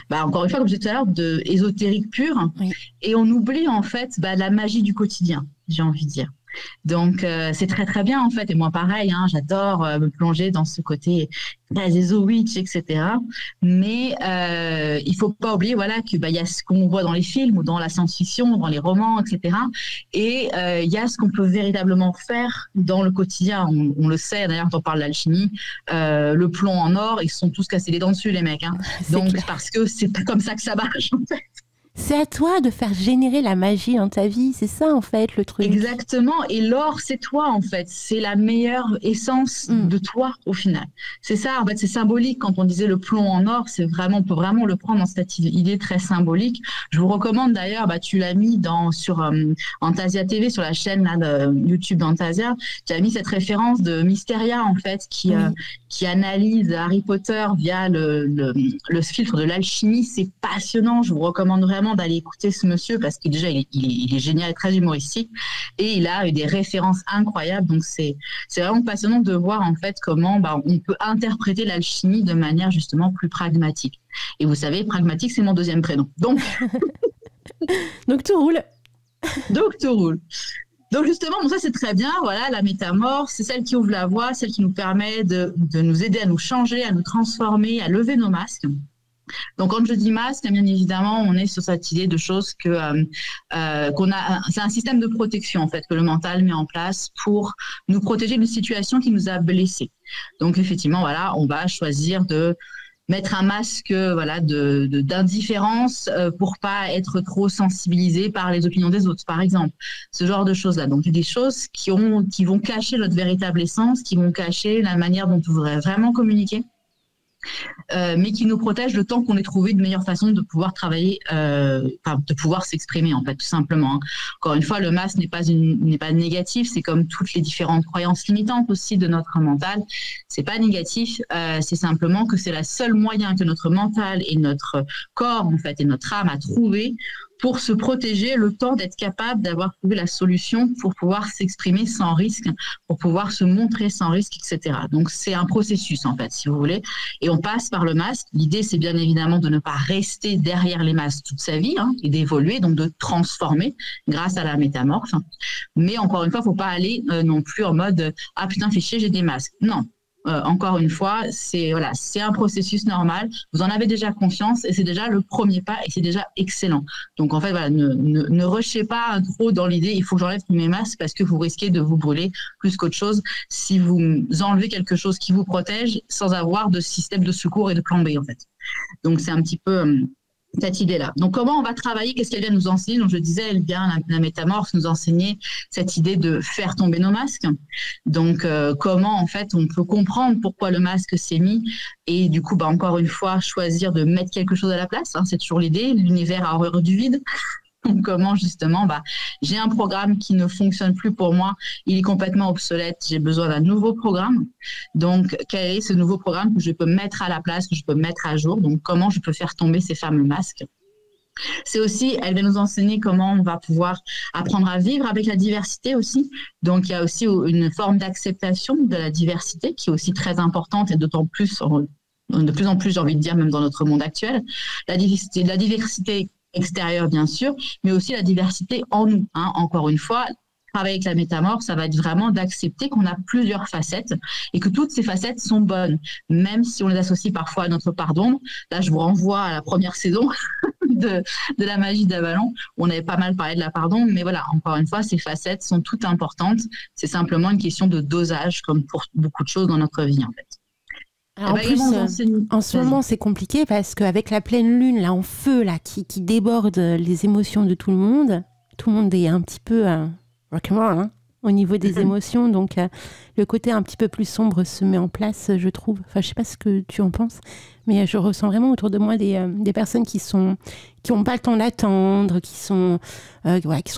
encore une fois, comme je disais tout à l'heure, de ésotérique pure. Oui. Et on oublie en fait la magie du quotidien, j'ai envie de dire. Donc, c'est très, très bien, en fait. Et moi, pareil, hein, j'adore me plonger dans ce côté des witch, etc. Mais il faut pas oublier qu'il y a ce qu'on voit dans les films ou dans la science-fiction, dans les romans, etc. Et il y a ce qu'on peut véritablement faire dans le quotidien. On le sait, d'ailleurs, quand on parle d'alchimie, le plomb en or, ils se sont tous cassés les dents dessus, les mecs. Hein. Donc, clair. Parce que c'est comme ça que ça marche, en fait. C'est à toi de faire générer la magie dans ta vie, c'est ça en fait le truc. Exactement, et l'or c'est toi en fait, c'est la meilleure essence de toi au final. C'est ça, en fait c'est symbolique quand on disait le plomb en or, on peut vraiment le prendre dans cette idée très symbolique. Je vous recommande d'ailleurs, tu l'as mis sur Antasia TV, sur la chaîne là, de YouTube d'Antasia, tu as mis cette référence de Mysteria en fait, qui analyse Harry Potter via le filtre de l'alchimie, c'est passionnant, je vous recommande vraiment d'aller écouter ce monsieur parce que déjà il est génial et très humoristique et il a eu des références incroyables, donc c'est vraiment passionnant de voir en fait comment on peut interpréter l'alchimie de manière justement plus pragmatique. Et vous savez, pragmatique c'est mon deuxième prénom, donc donc tout roule. Donc justement, ça c'est très bien, la métamorphe, c'est celle qui ouvre la voie, celle qui nous permet de nous aider à nous changer, à nous transformer, à lever nos masques. Donc, quand je dis masque, bien évidemment, on est sur cette idée de choses qu'on a. C'est un système de protection en fait que le mental met en place pour nous protéger d'une situation qui nous a blessés. Donc, effectivement, on va choisir de mettre un masque d'indifférence pour pas être trop sensibilisé par les opinions des autres, par exemple. Ce genre de choses-là. Donc, des choses qui vont cacher notre véritable essence, qui vont cacher la manière dont on voudrait vraiment communiquer. Mais qui nous protège le temps qu'on ait trouvé de meilleure façon de pouvoir travailler, de pouvoir s'exprimer en fait, tout simplement. Hein. Encore une fois, le masque n'est pas négatif, c'est comme toutes les différentes croyances limitantes aussi de notre mental. C'est pas négatif, c'est simplement que c'est le seul moyen que notre mental et notre corps en fait et notre âme a trouvé pour se protéger le temps d'être capable d'avoir trouvé la solution pour pouvoir s'exprimer sans risque, pour pouvoir se montrer sans risque, etc. Donc, c'est un processus, en fait, si vous voulez. Et on passe par le masque. L'idée, c'est bien évidemment de ne pas rester derrière les masques toute sa vie et d'évoluer, donc de transformer grâce à la métamorphe. Mais encore une fois, il ne faut pas aller non plus en mode « Ah putain, fais chier, j'ai des masques ». Non. Encore une fois, c'est un processus normal. Vous en avez déjà conscience et c'est déjà le premier pas et c'est déjà excellent. Donc en fait, ne rushez pas trop dans l'idée il faut que j'enlève tous mes masques parce que vous risquez de vous brûler plus qu'autre chose si vous enlevez quelque chose qui vous protège sans avoir de système de secours et de plan B en fait. Donc c'est un petit peu cette idée-là. Donc, comment on va travailler? Qu'est-ce qu'elle vient nous enseigner? Donc, je disais, elle vient, la métamorphe, nous enseigner cette idée de faire tomber nos masques. Donc, comment, en fait, on peut comprendre pourquoi le masque s'est mis et, du coup, encore une fois, choisir de mettre quelque chose à la place. Hein, c'est toujours l'idée. L'univers a horreur du vide. Donc, comment justement, j'ai un programme qui ne fonctionne plus pour moi, il est complètement obsolète, j'ai besoin d'un nouveau programme. Donc, quel est ce nouveau programme que je peux mettre à la place, que je peux mettre à jour? Donc, comment je peux faire tomber ces fameux masques? C'est aussi, elle va nous enseigner comment on va pouvoir apprendre à vivre avec la diversité aussi. Donc, il y a aussi une forme d'acceptation de la diversité qui est aussi très importante et d'autant plus, de plus en plus, j'ai envie de dire, même dans notre monde actuel. La diversité extérieure, bien sûr, mais aussi la diversité en nous. Hein. Encore une fois, travailler avec la métamorphe, ça va être vraiment d'accepter qu'on a plusieurs facettes et que toutes ces facettes sont bonnes, même si on les associe parfois à notre part d'ombre. Là, je vous renvoie à la première saison de la magie d'Avalon, où on avait pas mal parlé de la part d'ombre, mais voilà, encore une fois, ces facettes sont toutes importantes. C'est simplement une question de dosage, comme pour beaucoup de choses dans notre vie, en fait. Alors, en plus, en ce moment, c'est compliqué parce qu'avec la pleine lune, là, en feu, là, qui déborde les émotions de tout le monde est un petit peu rock'n'roll, hein, au niveau des émotions. Donc, le côté un petit peu plus sombre se met en place, je trouve. Enfin, je sais pas ce que tu en penses, mais je ressens vraiment autour de moi des personnes qui ont pas le temps d'attendre, qui sont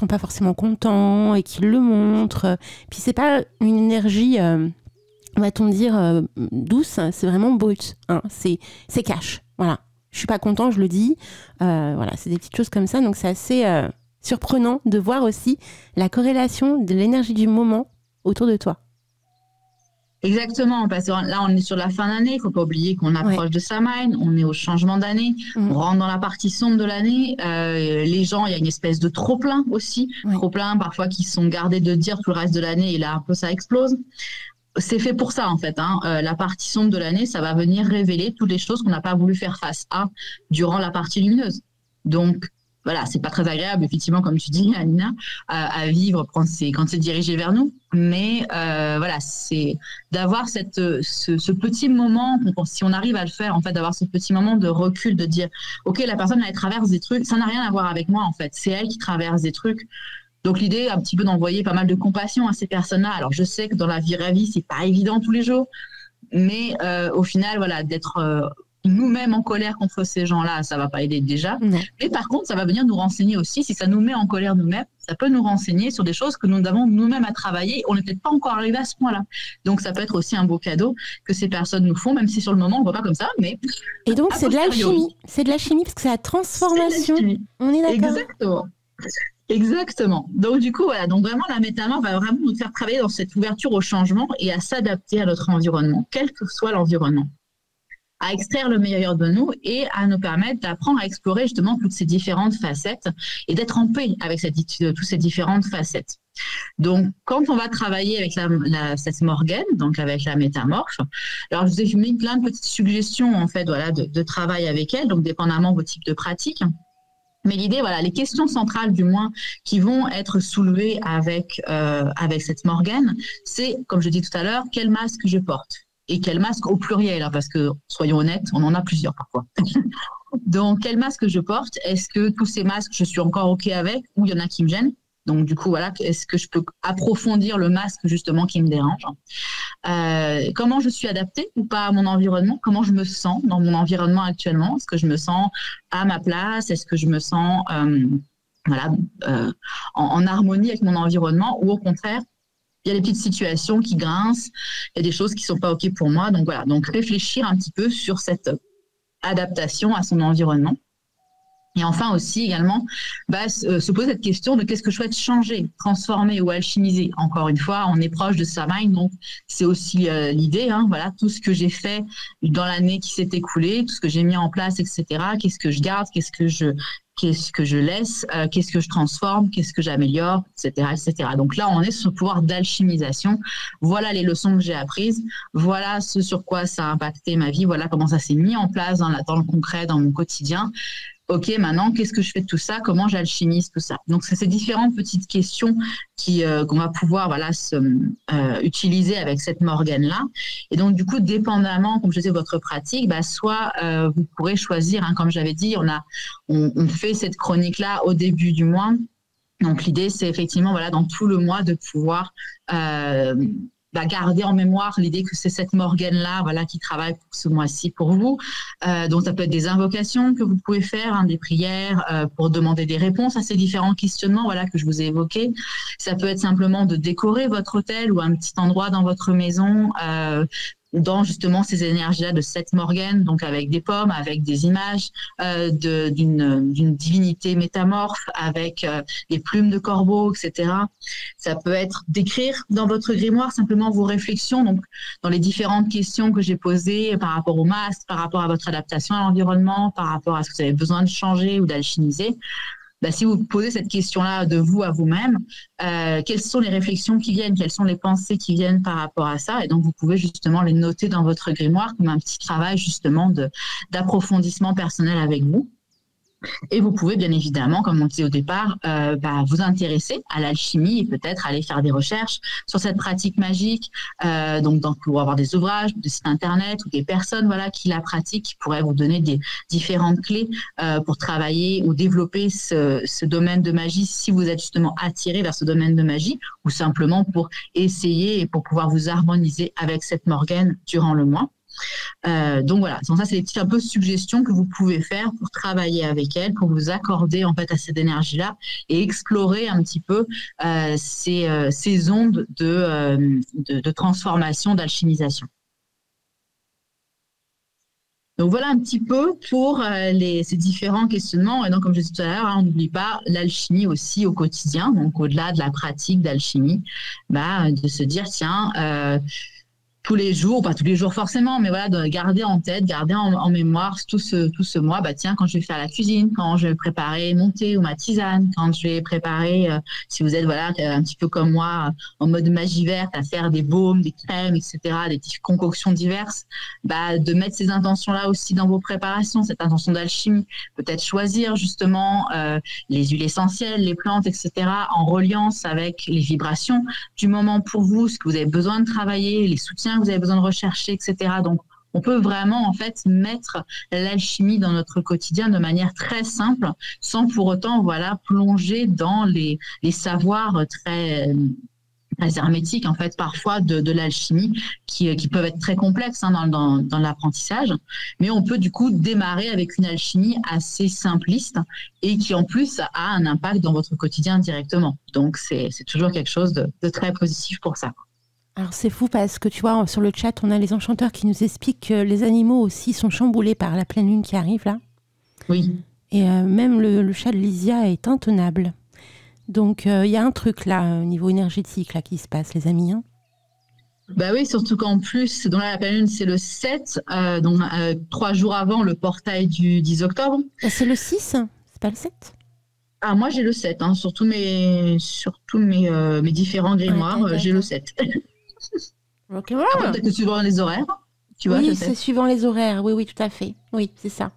pas forcément contents et qui le montrent. Puis, c'est pas une énergie... va-t-on dire douce, c'est vraiment brut, hein, c'est cash, voilà. Je suis pas content, je le dis, voilà, c'est des petites choses comme ça, donc c'est assez surprenant de voir aussi la corrélation de l'énergie du moment autour de toi. Exactement, parce que là, on est sur la fin d'année, il faut pas oublier qu'on approche de Samhain, on est au changement d'année, on rentre dans la partie sombre de l'année, les gens, il y a une espèce de trop-plein aussi, trop-plein parfois qui sont gardés de dire tout le reste de l'année, et là, un peu, ça explose. C'est fait pour ça, en fait. La partie sombre de l'année, ça va venir révéler toutes les choses qu'on n'a pas voulu faire face à durant la partie lumineuse. Donc, voilà, c'est pas très agréable, effectivement, comme tu dis, Alina, à vivre quand c'est dirigé vers nous. Mais voilà, c'est d'avoir ce petit moment, si on arrive à le faire, en fait, d'avoir ce petit moment de recul, de dire, OK, la personne, elle traverse des trucs, ça n'a rien à voir avec moi, en fait. C'est elle qui traverse des trucs. Donc l'idée, un petit peu d'envoyer pas mal de compassion à ces personnes-là. Alors je sais que dans la vraie vie, c'est pas évident tous les jours, mais au final, voilà, d'être nous-mêmes en colère contre ces gens-là, ça va pas aider déjà. Mais par contre, ça va venir nous renseigner aussi. Si ça nous met en colère nous-mêmes, ça peut nous renseigner sur des choses que nous avons nous-mêmes à travailler. On n'est peut-être pas encore arrivé à ce point-là. Donc ça peut être aussi un beau cadeau que ces personnes nous font, même si sur le moment on voit pas comme ça, mais. Et donc c'est de l'alchimie. C'est de l'alchimie parce que c'est la transformation. On est d'accord. Exactement. Exactement. Donc du coup, voilà. Donc vraiment, la métamorphe va vraiment nous faire travailler dans cette ouverture au changement et à s'adapter à notre environnement, quel que soit l'environnement, à extraire le meilleur de nous et à nous permettre d'apprendre à explorer justement toutes ces différentes facettes et d'être en paix avec toutes ces différentes facettes. Donc, quand on va travailler avec cette Morgane, donc avec la métamorphe, alors je vous ai mis plein de petites suggestions en fait, voilà, de travail avec elle, donc dépendamment de vos types de pratiques. Mais l'idée, voilà, les questions centrales du moins qui vont être soulevées avec cette Morgane, c'est, comme je dis tout à l'heure, quel masque je porte. Et quel masque au pluriel, hein, parce que, soyons honnêtes, on en a plusieurs parfois. Donc, quel masque je porte? Est-ce que tous ces masques, je suis encore OK avec, ou il y en a qui me gênent? Donc, du coup, voilà, est-ce que je peux approfondir le masque, justement, qui me dérange? Comment je suis adaptée ou pas à mon environnement? Comment je me sens dans mon environnement actuellement? Est-ce que je me sens à ma place? Est-ce que je me sens en harmonie avec mon environnement? Ou au contraire, il y a des petites situations qui grincent, il y a des choses qui ne sont pas OK pour moi. Donc, voilà, donc réfléchir un petit peu sur cette adaptation à son environnement. Et enfin aussi également, se poser cette question de qu'est-ce que je souhaite changer, transformer ou alchimiser. Encore une fois, on est proche de Samhain, donc c'est aussi l'idée, hein, voilà, tout ce que j'ai fait dans l'année qui s'est écoulée, tout ce que j'ai mis en place, etc. Qu'est-ce que je garde, qu'est-ce que je laisse, qu'est-ce que je transforme, qu'est-ce que j'améliore, etc., etc. Donc là, on est sur le pouvoir d'alchimisation. Voilà les leçons que j'ai apprises. Voilà ce sur quoi ça a impacté ma vie. Voilà comment ça s'est mis en place dans le concret, dans mon quotidien. OK, maintenant, qu'est-ce que je fais de tout ça? Comment j'alchimise tout ça? Donc, c'est ces différentes petites questions qu'on va pouvoir utiliser avec cette Morgane-là. Et donc, du coup, dépendamment, comme je disais, de votre pratique, soit vous pourrez choisir, hein, comme j'avais dit, on fait cette chronique-là au début du mois. Donc, l'idée, c'est effectivement, voilà, dans tout le mois, de pouvoir garder en mémoire l'idée que c'est cette Morgane-là, voilà, qui travaille pour ce mois-ci pour vous. Donc, ça peut être des invocations que vous pouvez faire, hein, des prières pour demander des réponses à ces différents questionnements, voilà, que je vous ai évoqués. Ça peut être simplement de décorer votre hôtel ou un petit endroit dans votre maison, dans justement ces énergies-là de cette Morgane, donc avec des pommes, avec des images d'une divinité métamorphe, avec des plumes de corbeau, etc. Ça peut être d'écrire dans votre grimoire simplement vos réflexions, donc dans les différentes questions que j'ai posées par rapport au masque, par rapport à votre adaptation à l'environnement, par rapport à ce que vous avez besoin de changer ou d'alchimiser. si vous posez cette question-là de vous à vous-même, quelles sont les réflexions qui viennent, quelles sont les pensées qui viennent par rapport à ça. Et donc, vous pouvez justement les noter dans votre grimoire comme un petit travail justement d'approfondissement personnel avec vous. Et vous pouvez bien évidemment, comme on disait au départ, vous intéresser à l'alchimie et peut-être aller faire des recherches sur cette pratique magique. Donc pour avoir des ouvrages, des sites internet ou des personnes qui la pratiquent, qui pourraient vous donner des différentes clés pour travailler ou développer ce domaine de magie si vous êtes justement attiré vers ce domaine de magie, ou simplement pour essayer et pour pouvoir vous harmoniser avec cette Morgane durant le mois. Donc voilà, donc ça c'est des petites un peu suggestions que vous pouvez faire pour travailler avec elle, pour vous accorder en fait à cette énergie-là et explorer un petit peu ces ondes de transformation, d'alchimisation. Donc voilà un petit peu pour ces différents questionnements. Et donc comme je disais tout à l'heure, on n'oublie pas l'alchimie aussi au quotidien, donc au-delà de la pratique d'alchimie, de se dire tiens, tous les jours, pas tous les jours forcément, mais voilà, de garder en tête, garder en mémoire tout ce mois, tiens, quand je vais faire la cuisine, quand je vais préparer mon thé ou ma tisane, quand je vais préparer, si vous êtes un petit peu comme moi, en mode magie verte, à faire des baumes, des crèmes, etc., des concoctions diverses, de mettre ces intentions-là aussi dans vos préparations, cette intention d'alchimie, peut-être choisir justement les huiles essentielles, les plantes, etc., en reliance avec les vibrations du moment pour vous, ce que vous avez besoin de travailler, les soutiens que vous avez besoin de rechercher, etc. Donc, on peut vraiment, en fait, mettre l'alchimie dans notre quotidien de manière très simple, sans pour autant, plonger dans les savoirs très hermétiques, en fait, parfois de l'alchimie, qui peuvent être très complexes dans l'apprentissage. Mais on peut, du coup, démarrer avec une alchimie assez simpliste et qui, en plus, a un impact dans votre quotidien directement. Donc, c'est toujours quelque chose de très positif pour ça. Alors c'est fou parce que tu vois, sur le chat, on a les enchanteurs qui nous expliquent que les animaux aussi sont chamboulés par la pleine lune qui arrive là. Oui. Et même le chat de Lysia est intenable. Donc il y a un truc là, au niveau énergétique là, qui se passe, les amis. Hein. Oui, surtout qu'en plus, dans la pleine lune, c'est le 7, donc 3 jours avant le portail du 10 octobre. C'est le 6, c'est pas le 7 ? Ah, moi j'ai le 7, sur tous mes différents grimoires, j'ai le 7. Okay, après, peut-être que suivant les horaires, tu vois. Oui, c'est suivant les horaires, oui, tout à fait. Oui, c'est ça.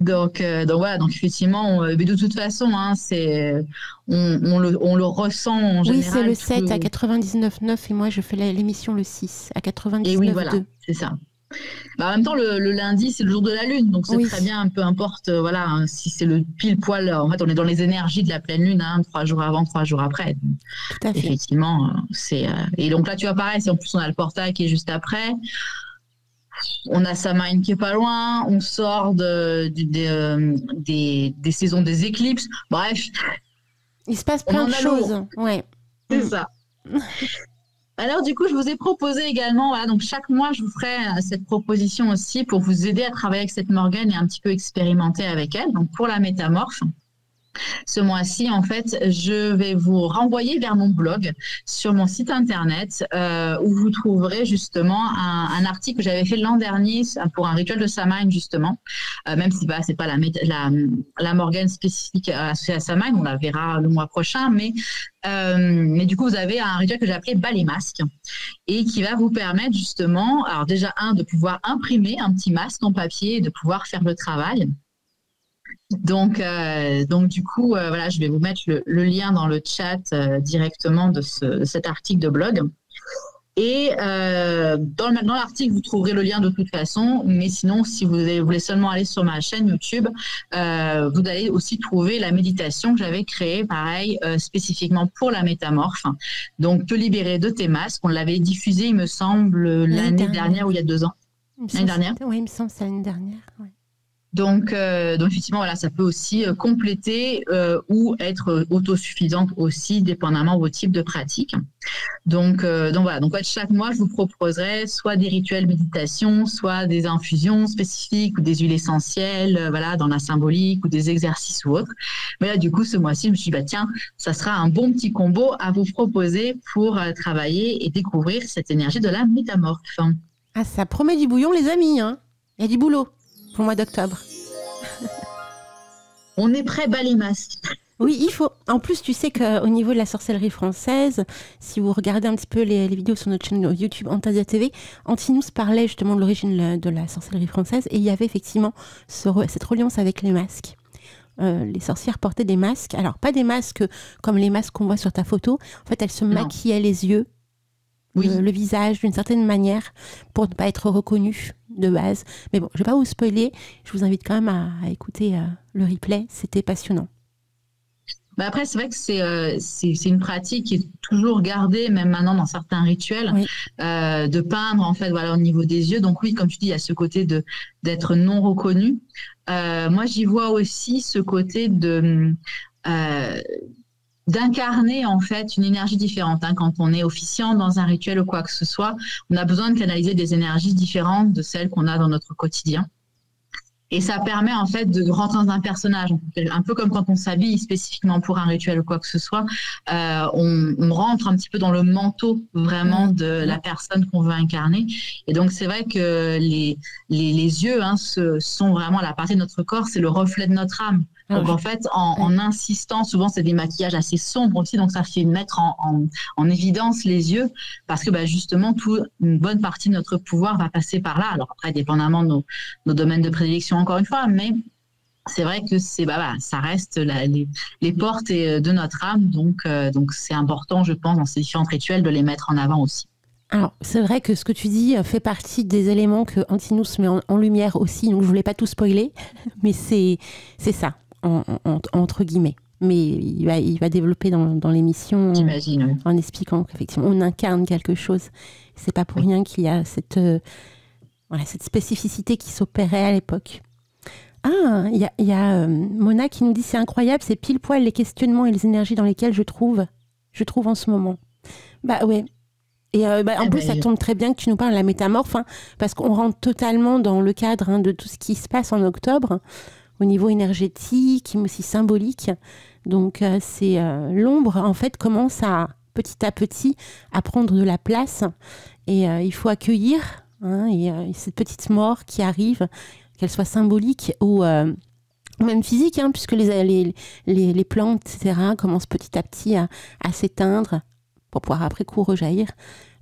Donc voilà, donc effectivement, mais de toute façon, on le ressent en général. Oui, c'est le 7 à 99,9 et moi je fais l'émission le 6 à 99,2. Et oui, voilà, c'est ça. En même temps, le lundi, c'est le jour de la lune, donc c'est très bien, peu importe, si c'est le pile poil. En fait, on est dans les énergies de la pleine lune, 3 jours avant, 3 jours après. Tout à fait. Effectivement, c'est. Et donc là, tu vois, pareil, si en plus on a le portail qui est juste après, on a Samhain qui est pas loin, on sort des saisons des éclipses. Bref, il se passe plein de choses. Ouais. C'est ça. Alors, du coup, je vous ai proposé également, donc chaque mois, je vous ferai cette proposition aussi pour vous aider à travailler avec cette Morgane et un petit peu expérimenter avec elle. Donc, pour la métamorphe, ce mois-ci, en fait, je vais vous renvoyer vers mon blog sur mon site internet où vous trouverez justement un article que j'avais fait l'an dernier pour un rituel de Samhain, justement. Même si c'est pas la Morgane spécifique associée à Samhain, on la verra le mois prochain, mais du coup, vous avez un rituel que j'ai appelé Balai Masque et qui va vous permettre justement, alors déjà, de pouvoir imprimer un petit masque en papier et de pouvoir faire le travail. Donc du coup, je vais vous mettre le lien dans le chat directement de cet article de blog. Et dans l'article, vous trouverez le lien de toute façon. Mais sinon, si vous voulez seulement aller sur ma chaîne YouTube, vous allez aussi trouver la méditation que j'avais créée, pareil, spécifiquement pour la métamorphe. Donc, te libérer de tes masques. On l'avait diffusé, il me semble, l'année dernière ou il y a 2 ans. L'année dernière. Oui, il me semble que c'est l'année dernière. Ouais. Donc effectivement, ça peut aussi compléter ou être autosuffisante aussi, dépendamment de vos types de pratiques. Donc voilà. Donc chaque mois, je vous proposerai soit des rituels méditation, soit des infusions spécifiques ou des huiles essentielles, dans la symbolique ou des exercices ou autres. Mais là, du coup, ce mois-ci, je me suis dit, tiens, ça sera un bon petit combo à vous proposer pour travailler et découvrir cette énergie de la métamorphe. Ah, ça promet du bouillon, les amis. Hein. Il y a du boulot pour le mois d'octobre. On est prêt, bas les masques. Oui, il faut. En plus, tu sais qu'au niveau de la sorcellerie française, si vous regardez un petit peu les vidéos sur notre chaîne YouTube Antasia TV, Antinous parlait justement de l'origine de la sorcellerie française et il y avait effectivement cette reliance avec les masques. Les sorcières portaient des masques. Alors, pas des masques comme les masques qu'on voit sur ta photo. En fait, elles se maquillaient les yeux, le visage d'une certaine manière pour ne pas être reconnues de base. Mais bon, je ne vais pas vous spoiler. Je vous invite quand même à écouter le replay. C'était passionnant. Bah après, c'est vrai que c'est une pratique qui est toujours gardée, même maintenant dans certains rituels, de peindre en fait, voilà, au niveau des yeux. Donc oui, comme tu dis, il y a ce côté d'être non reconnu. Moi, j'y vois aussi ce côté d'incarner en fait une énergie différente. Hein. Quand on est officiant dans un rituel ou quoi que ce soit, on a besoin de canaliser des énergies différentes de celles qu'on a dans notre quotidien. Et ça permet en fait de rentrer dans un personnage, un peu comme quand on s'habille spécifiquement pour un rituel ou quoi que ce soit, on rentre un petit peu dans le manteau vraiment de la personne qu'on veut incarner. Et donc c'est vrai que les yeux sont vraiment la partie de notre corps, c'est le reflet de notre âme. Donc en fait, en insistant, souvent c'est des maquillages assez sombres aussi, donc ça fait mettre en évidence les yeux, parce que justement, une bonne partie de notre pouvoir va passer par là. Alors après, dépendamment de nos domaines de prédilection, encore une fois, mais c'est vrai que ça reste les portes de notre âme, donc c'est important, je pense, dans ces différents rituels, de les mettre en avant aussi. Alors, c'est vrai que ce que tu dis fait partie des éléments que Antinous met en lumière aussi, donc je voulais pas tout spoiler, mais c'est ça. Entre guillemets. Mais il va développer dans l'émission en expliquant qu'effectivement on incarne quelque chose. C'est pas pour rien qu'il y a cette spécificité qui s'opérait à l'époque. Ah, il y a Mona qui nous dit c'est incroyable, c'est pile poil les questionnements et les énergies dans lesquelles je trouve en ce moment. Bah ouais. Et en plus, ça tombe très bien que tu nous parles de la métamorphe, parce qu'on rentre totalement dans le cadre de tout ce qui se passe en octobre. Au niveau énergétique, mais aussi symbolique. Donc, c'est l'ombre, en fait, commence petit à petit à prendre de la place. Et il faut accueillir et cette petite mort qui arrive, qu'elle soit symbolique ou même physique, puisque les plantes, etc., commencent petit à petit à s'éteindre pour pouvoir après coup rejaillir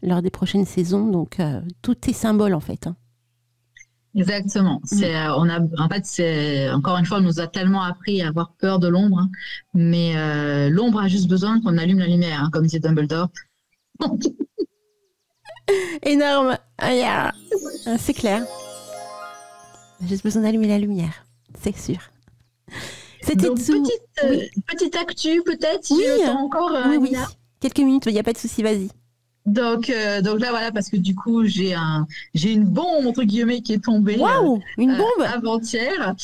lors des prochaines saisons. Donc, tout est symbole, en fait. Exactement. Encore une fois, on nous a tellement appris à avoir peur de l'ombre, mais l'ombre a juste besoin qu'on allume la lumière, comme disait Dumbledore. Énorme. C'est clair. J'ai juste besoin d'allumer la lumière, c'est sûr. C'était tout. Petite actu peut-être, si le temps encore. Oui. Quelques minutes, il n'y a pas de souci, vas-y. Donc là voilà, parce que du coup j'ai une bombe entre guillemets qui est tombée une bombe avant-hier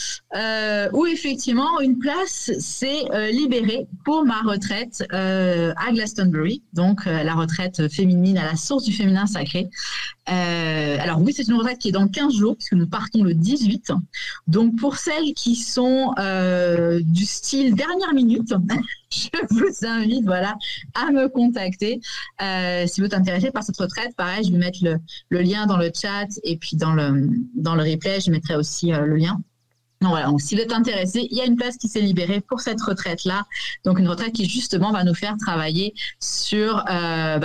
où effectivement une place s'est libérée pour ma retraite à Glastonbury, donc la retraite féminine à la source du féminin sacré. Alors oui, c'est une retraite qui est dans 15 jours puisque nous partons le 18. Donc pour celles qui sont du style dernière minute, je vous invite à me contacter si vous êtes intéressé par cette retraite. Pareil, je vais mettre le lien dans le chat et puis dans le replay, je mettrai aussi le lien. Donc voilà, donc si vous êtes intéressé, il y a une place qui s'est libérée pour cette retraite-là. Donc une retraite qui justement va nous faire travailler sur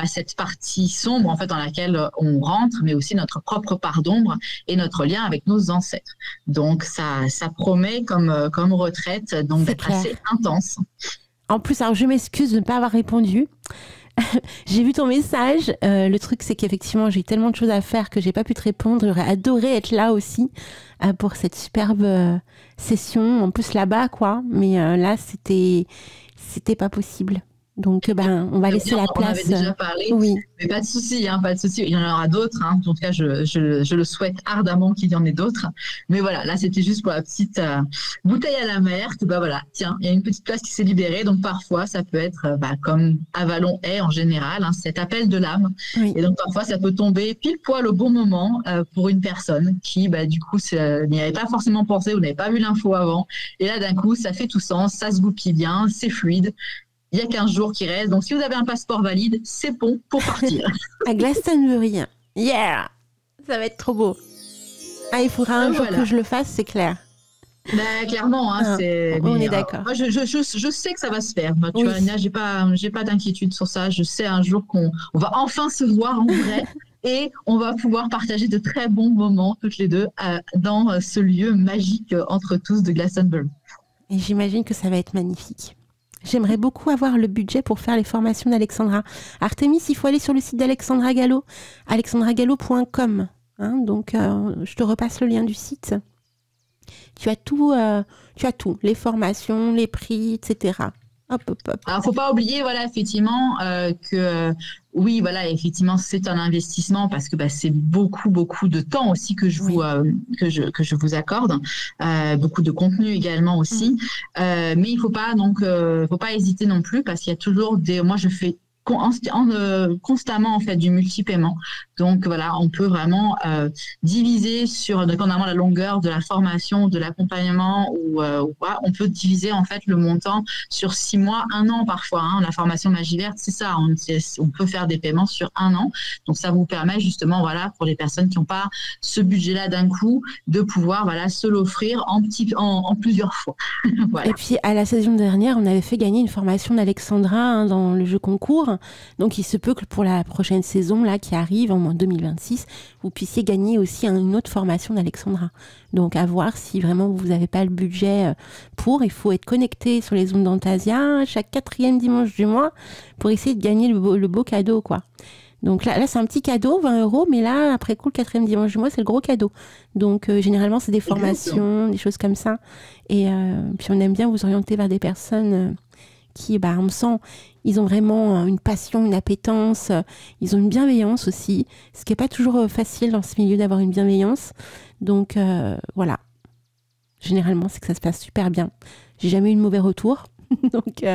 cette partie sombre en fait dans laquelle on rentre, mais aussi notre propre part d'ombre et notre lien avec nos ancêtres. Donc ça promet comme retraite donc d'être assez intense. En plus, alors je m'excuse de ne pas avoir répondu. J'ai vu ton message. Le truc, c'est qu'effectivement, j'ai eu tellement de choses à faire que j'ai pas pu te répondre. J'aurais adoré être là aussi pour cette superbe session. En plus, là-bas, quoi. Mais là, c'était pas possible. Donc, on va laisser la place. On avait déjà parlé, mais pas de souci, pas de souci. Il y en aura d'autres. En tout cas, je le souhaite ardemment qu'il y en ait d'autres. Mais voilà, là, c'était juste pour la petite bouteille à la mer. Que tiens, il y a une petite place qui s'est libérée. Donc parfois, ça peut être comme Avalon est en général, cet appel de l'âme. Oui. Et donc parfois, ça peut tomber pile poil au bon moment pour une personne qui, du coup, n'y avait pas forcément pensé ou n'avait pas vu l'info avant. Et là, d'un coup, ça fait tout sens, ça se goupille bien, c'est fluide. Il y a 15 jours qui restent. Donc, si vous avez un passeport valide, c'est bon pour partir. À Glastonbury. Yeah! Ça va être trop beau. Il faudra un jour que je le fasse, c'est clair. Clairement, hein, on est d'accord. Moi, je sais que ça va se faire. Moi, tu vois, là, j'ai pas d'inquiétude sur ça. Je sais un jour qu'on va enfin se voir en vrai et on va pouvoir partager de très bons moments toutes les deux dans ce lieu magique entre tous de Glastonbury. Et j'imagine que ça va être magnifique. J'aimerais beaucoup avoir le budget pour faire les formations d'Alexandra. Artémis, il faut aller sur le site d'Alexandra Gallo, alexandragallo.com. Hein, donc, je te repasse le lien du site. Tu as tout, les formations, les prix, etc. Hop. Alors, faut pas oublier, voilà, effectivement, que oui, voilà, effectivement, c'est un investissement parce que c'est beaucoup de temps aussi que je vous accorde, beaucoup de contenu également aussi. Mais il faut pas hésiter non plus parce qu'il y a toujours moi je fais constamment en fait du multi-paiement. Donc voilà, on peut vraiment diviser sur dépendamment la longueur de la formation, de l'accompagnement ou on peut diviser en fait le montant sur 6 mois, 1 an parfois. Hein. La formation Magie Verte, c'est ça. On peut faire des paiements sur 1 an. Donc ça vous permet justement pour les personnes qui n'ont pas ce budget-là d'un coup de pouvoir se l'offrir en plusieurs fois. Voilà. Et puis à la saison dernière, on avait fait gagner une formation d'Alexandra dans le jeu concours. Donc il se peut que pour la prochaine saison là qui arrive en 2026, vous puissiez gagner aussi une autre formation d'Alexandra. Donc à voir si vraiment vous n'avez pas le budget il faut être connecté sur les ondes d'Antasia chaque 4e dimanche du mois pour essayer de gagner le beau cadeau quoi. Donc là c'est un petit cadeau, 20 €, mais là après coup le 4e dimanche du mois c'est le gros cadeau. Donc généralement c'est des formations, des choses comme ça. Et puis on aime bien vous orienter vers des personnes qui, on sent, ils ont vraiment une passion, une appétence, ils ont une bienveillance aussi, ce qui n'est pas toujours facile dans ce milieu d'avoir une bienveillance. Donc voilà, généralement c'est que ça se passe super bien. J'ai jamais eu de mauvais retour. Donc,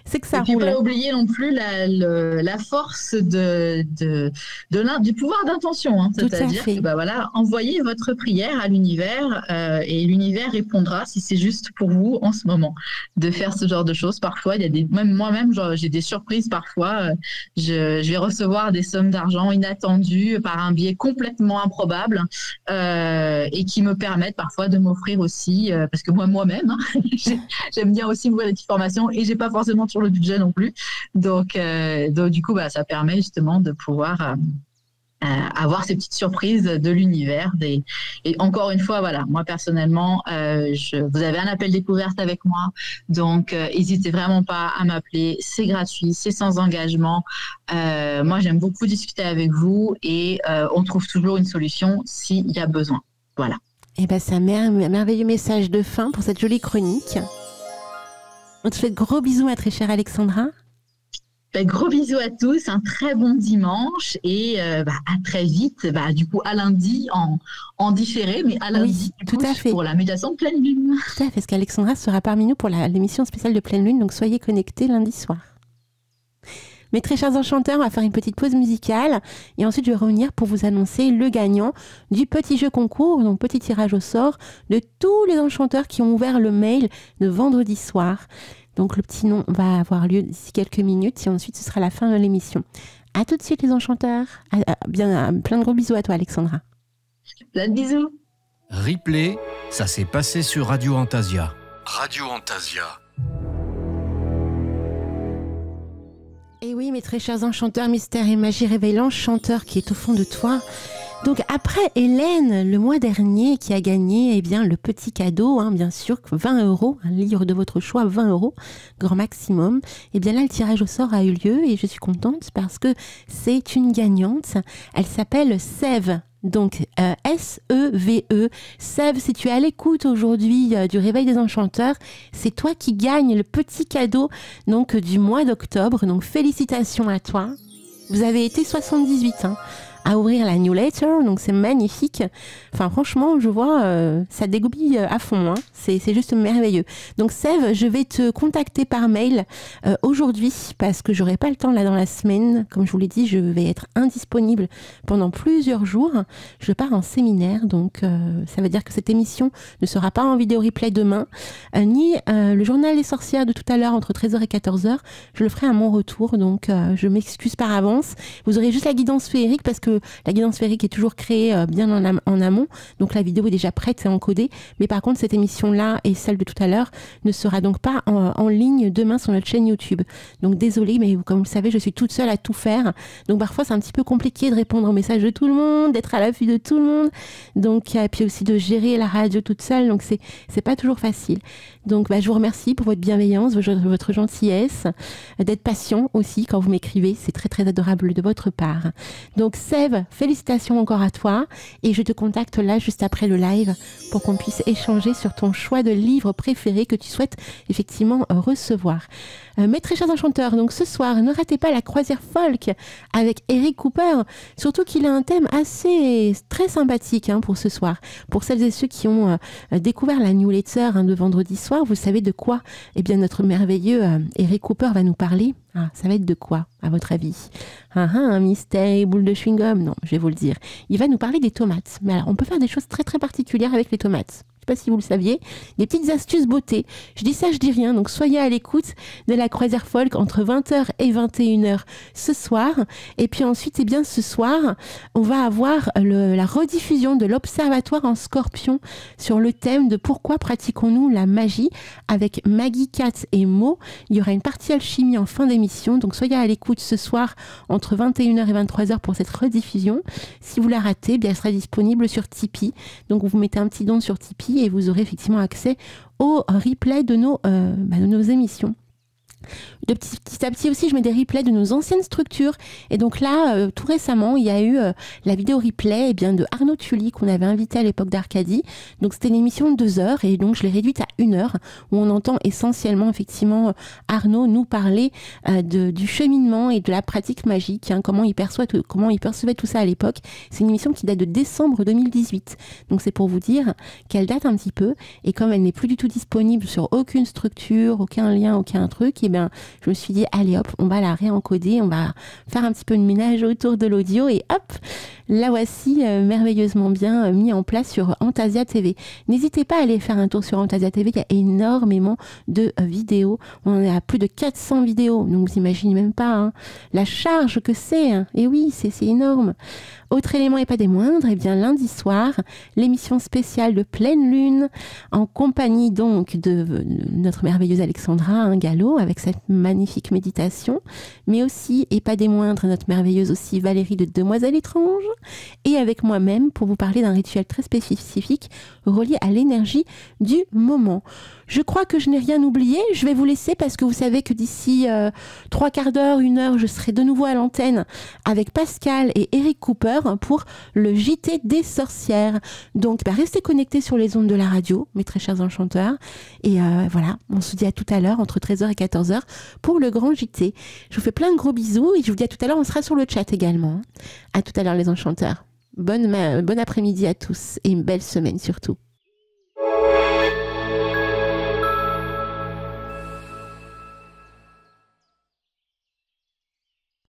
c'est que ça roule. Et puis, pas oublier non plus la force du pouvoir d'intention. Hein. C'est-à-dire que, envoyez votre prière à l'univers et l'univers répondra si c'est juste pour vous en ce moment de faire ce genre de choses. Parfois, il y a même moi-même, j'ai des surprises parfois. Je vais recevoir des sommes d'argent inattendues par un biais complètement improbable et qui me permettent parfois de m'offrir aussi, parce que moi-même, j'aime bien aussi m'ouvrir des petites formations et j'ai pas forcément toujours le budget non plus. Donc du coup, ça permet justement de pouvoir avoir ces petites surprises de l'univers. Et encore une fois, moi personnellement, vous avez un appel découverte avec moi, donc n'hésitez vraiment pas à m'appeler. C'est gratuit, c'est sans engagement. Moi, j'aime beaucoup discuter avec vous et on trouve toujours une solution s'il y a besoin. Voilà. Et c'est un merveilleux message de fin pour cette jolie chronique. On te fait de gros bisous, ma très chère Alexandra. Gros bisous à tous, un très bon dimanche et à très vite, du coup à lundi en différé, mais à lundi tout à fait. Pour la méditation de pleine lune. Tout à fait, parce qu'Alexandra sera parmi nous pour l'émission spéciale de pleine lune, donc soyez connectés lundi soir. Mes très chers enchanteurs, on va faire une petite pause musicale et ensuite je vais revenir pour vous annoncer le gagnant du petit jeu concours, donc petit tirage au sort de tous les enchanteurs qui ont ouvert le mail de vendredi soir. Donc le petit nom va avoir lieu d'ici quelques minutes et ensuite ce sera la fin de l'émission. À tout de suite les enchanteurs. Plein de gros bisous à toi Alexandra. Plein de bisous. Replay, ça s'est passé sur Radio Antasia. Radio Antasia. Et oui, mes très chers enchanteurs, mystère et magie, réveille l'enchanteur qui est au fond de toi. Donc après Hélène, le mois dernier, qui a gagné le petit cadeau, bien sûr, 20 €, un livre de votre choix, 20 €, grand maximum. Et bien là, le tirage au sort a eu lieu et je suis contente parce que c'est une gagnante. Elle s'appelle Sève. Donc S-E-V-E. Sève, si tu es à l'écoute aujourd'hui du Réveil des Enchanteurs, c'est toi qui gagnes le petit cadeau donc, du mois d'octobre. Donc félicitations à toi. Vous avez été 78 à ouvrir la newsletter, donc c'est magnifique. Enfin franchement, je vois, ça dégoupille à fond, c'est juste merveilleux. Donc Sève, je vais te contacter par mail aujourd'hui parce que j'aurai pas le temps là dans la semaine. Comme je vous l'ai dit, je vais être indisponible pendant plusieurs jours. Je pars en séminaire, donc ça veut dire que cette émission ne sera pas en vidéo replay demain, ni le journal des sorcières de tout à l'heure entre 13h et 14h. Je le ferai à mon retour, donc je m'excuse par avance. Vous aurez juste la guidance féerique parce que que la guidance féerique est toujours créée bien en amont. Donc la vidéo est déjà prête et encodée. Mais par contre, cette émission-là et celle de tout à l'heure ne sera donc pas en ligne demain sur notre chaîne YouTube. Donc désolée, mais comme vous le savez, je suis toute seule à tout faire. Donc parfois, c'est un petit peu compliqué de répondre aux messages de tout le monde, d'être à l'affût de tout le monde. Donc, et puis aussi de gérer la radio toute seule. Donc c'est pas toujours facile. Donc je vous remercie pour votre bienveillance, votre gentillesse, d'être patient aussi quand vous m'écrivez. C'est très très adorable de votre part. Donc Sève, félicitations encore à toi. Et je te contacte là juste après le live pour qu'on puisse échanger sur ton choix de livre préféré que tu souhaites effectivement recevoir. Mes très chers enchanteurs, donc ce soir, ne ratez pas la croisière folk avec Eric Cooper, surtout qu'il a un thème assez très sympathique pour ce soir. Pour celles et ceux qui ont découvert la newsletter de vendredi soir, vous savez de quoi notre merveilleux Eric Cooper va nous parler. Ça va être de quoi, à votre avis? Un mystère, boule de chewing-gum? Non, je vais vous le dire. Il va nous parler des tomates. Mais alors, on peut faire des choses très très particulières avec les tomates. Je ne sais pas si vous le saviez, des petites astuces beauté. Je dis ça, je dis rien, donc soyez à l'écoute de la croisière folk entre 20h et 21h ce soir. Et puis ensuite, ce soir, on va avoir la rediffusion de l'Observatoire en Scorpion sur le thème de pourquoi pratiquons-nous la magie avec Maggie, Kat et Mo. Il y aura une partie alchimie en fin d'émission, donc soyez à l'écoute ce soir entre 21h et 23h pour cette rediffusion. Si vous la ratez, elle sera disponible sur Tipeee. Donc vous mettez un petit don sur Tipeee et vous aurez effectivement accès au replay de nos émissions. De petit à petit aussi, je mets des replays de nos anciennes structures. Et donc là, tout récemment, il y a eu la vidéo replay de Arnaud Tully qu'on avait invité à l'époque d'Arcadie. Donc c'était une émission de 2 heures et donc je l'ai réduite à 1 heure où on entend essentiellement effectivement Arnaud nous parler du cheminement et de la pratique magique, comment il percevait tout ça à l'époque. C'est une émission qui date de décembre 2018. Donc c'est pour vous dire qu'elle date un petit peu et comme elle n'est plus du tout disponible sur aucune structure, aucun lien, aucun truc, je me suis dit, allez hop, on va la réencoder, on va faire un petit peu de ménage autour de l'audio et hop, la voici merveilleusement bien mis en place sur Antasia TV. N'hésitez pas à aller faire un tour sur Antasia TV, il y a énormément de vidéos. On en est à plus de 400 vidéos, donc vous imaginez même pas la charge que c'est. Et oui, c'est énorme. Autre élément et pas des moindres, lundi soir, l'émission spéciale de pleine lune en compagnie donc de notre merveilleuse Alexandra Gallo avec cette magnifique méditation, mais aussi et pas des moindres notre merveilleuse aussi Valérie de Demoiselle étrange et avec moi-même pour vous parler d'un rituel très spécifique relié à l'énergie du moment. Je crois que je n'ai rien oublié. Je vais vous laisser parce que vous savez que d'ici 3/4 d'heure, 1 heure, je serai de nouveau à l'antenne avec Pascal et Eric Cooper pour le JT des sorcières. Donc, restez connectés sur les ondes de la radio, mes très chers enchanteurs. Et voilà, on se dit à tout à l'heure entre 13h et 14h pour le grand JT. Je vous fais plein de gros bisous et je vous dis à tout à l'heure, on sera sur le chat également. À tout à l'heure les enchanteurs. Bon après-midi à tous et une belle semaine surtout.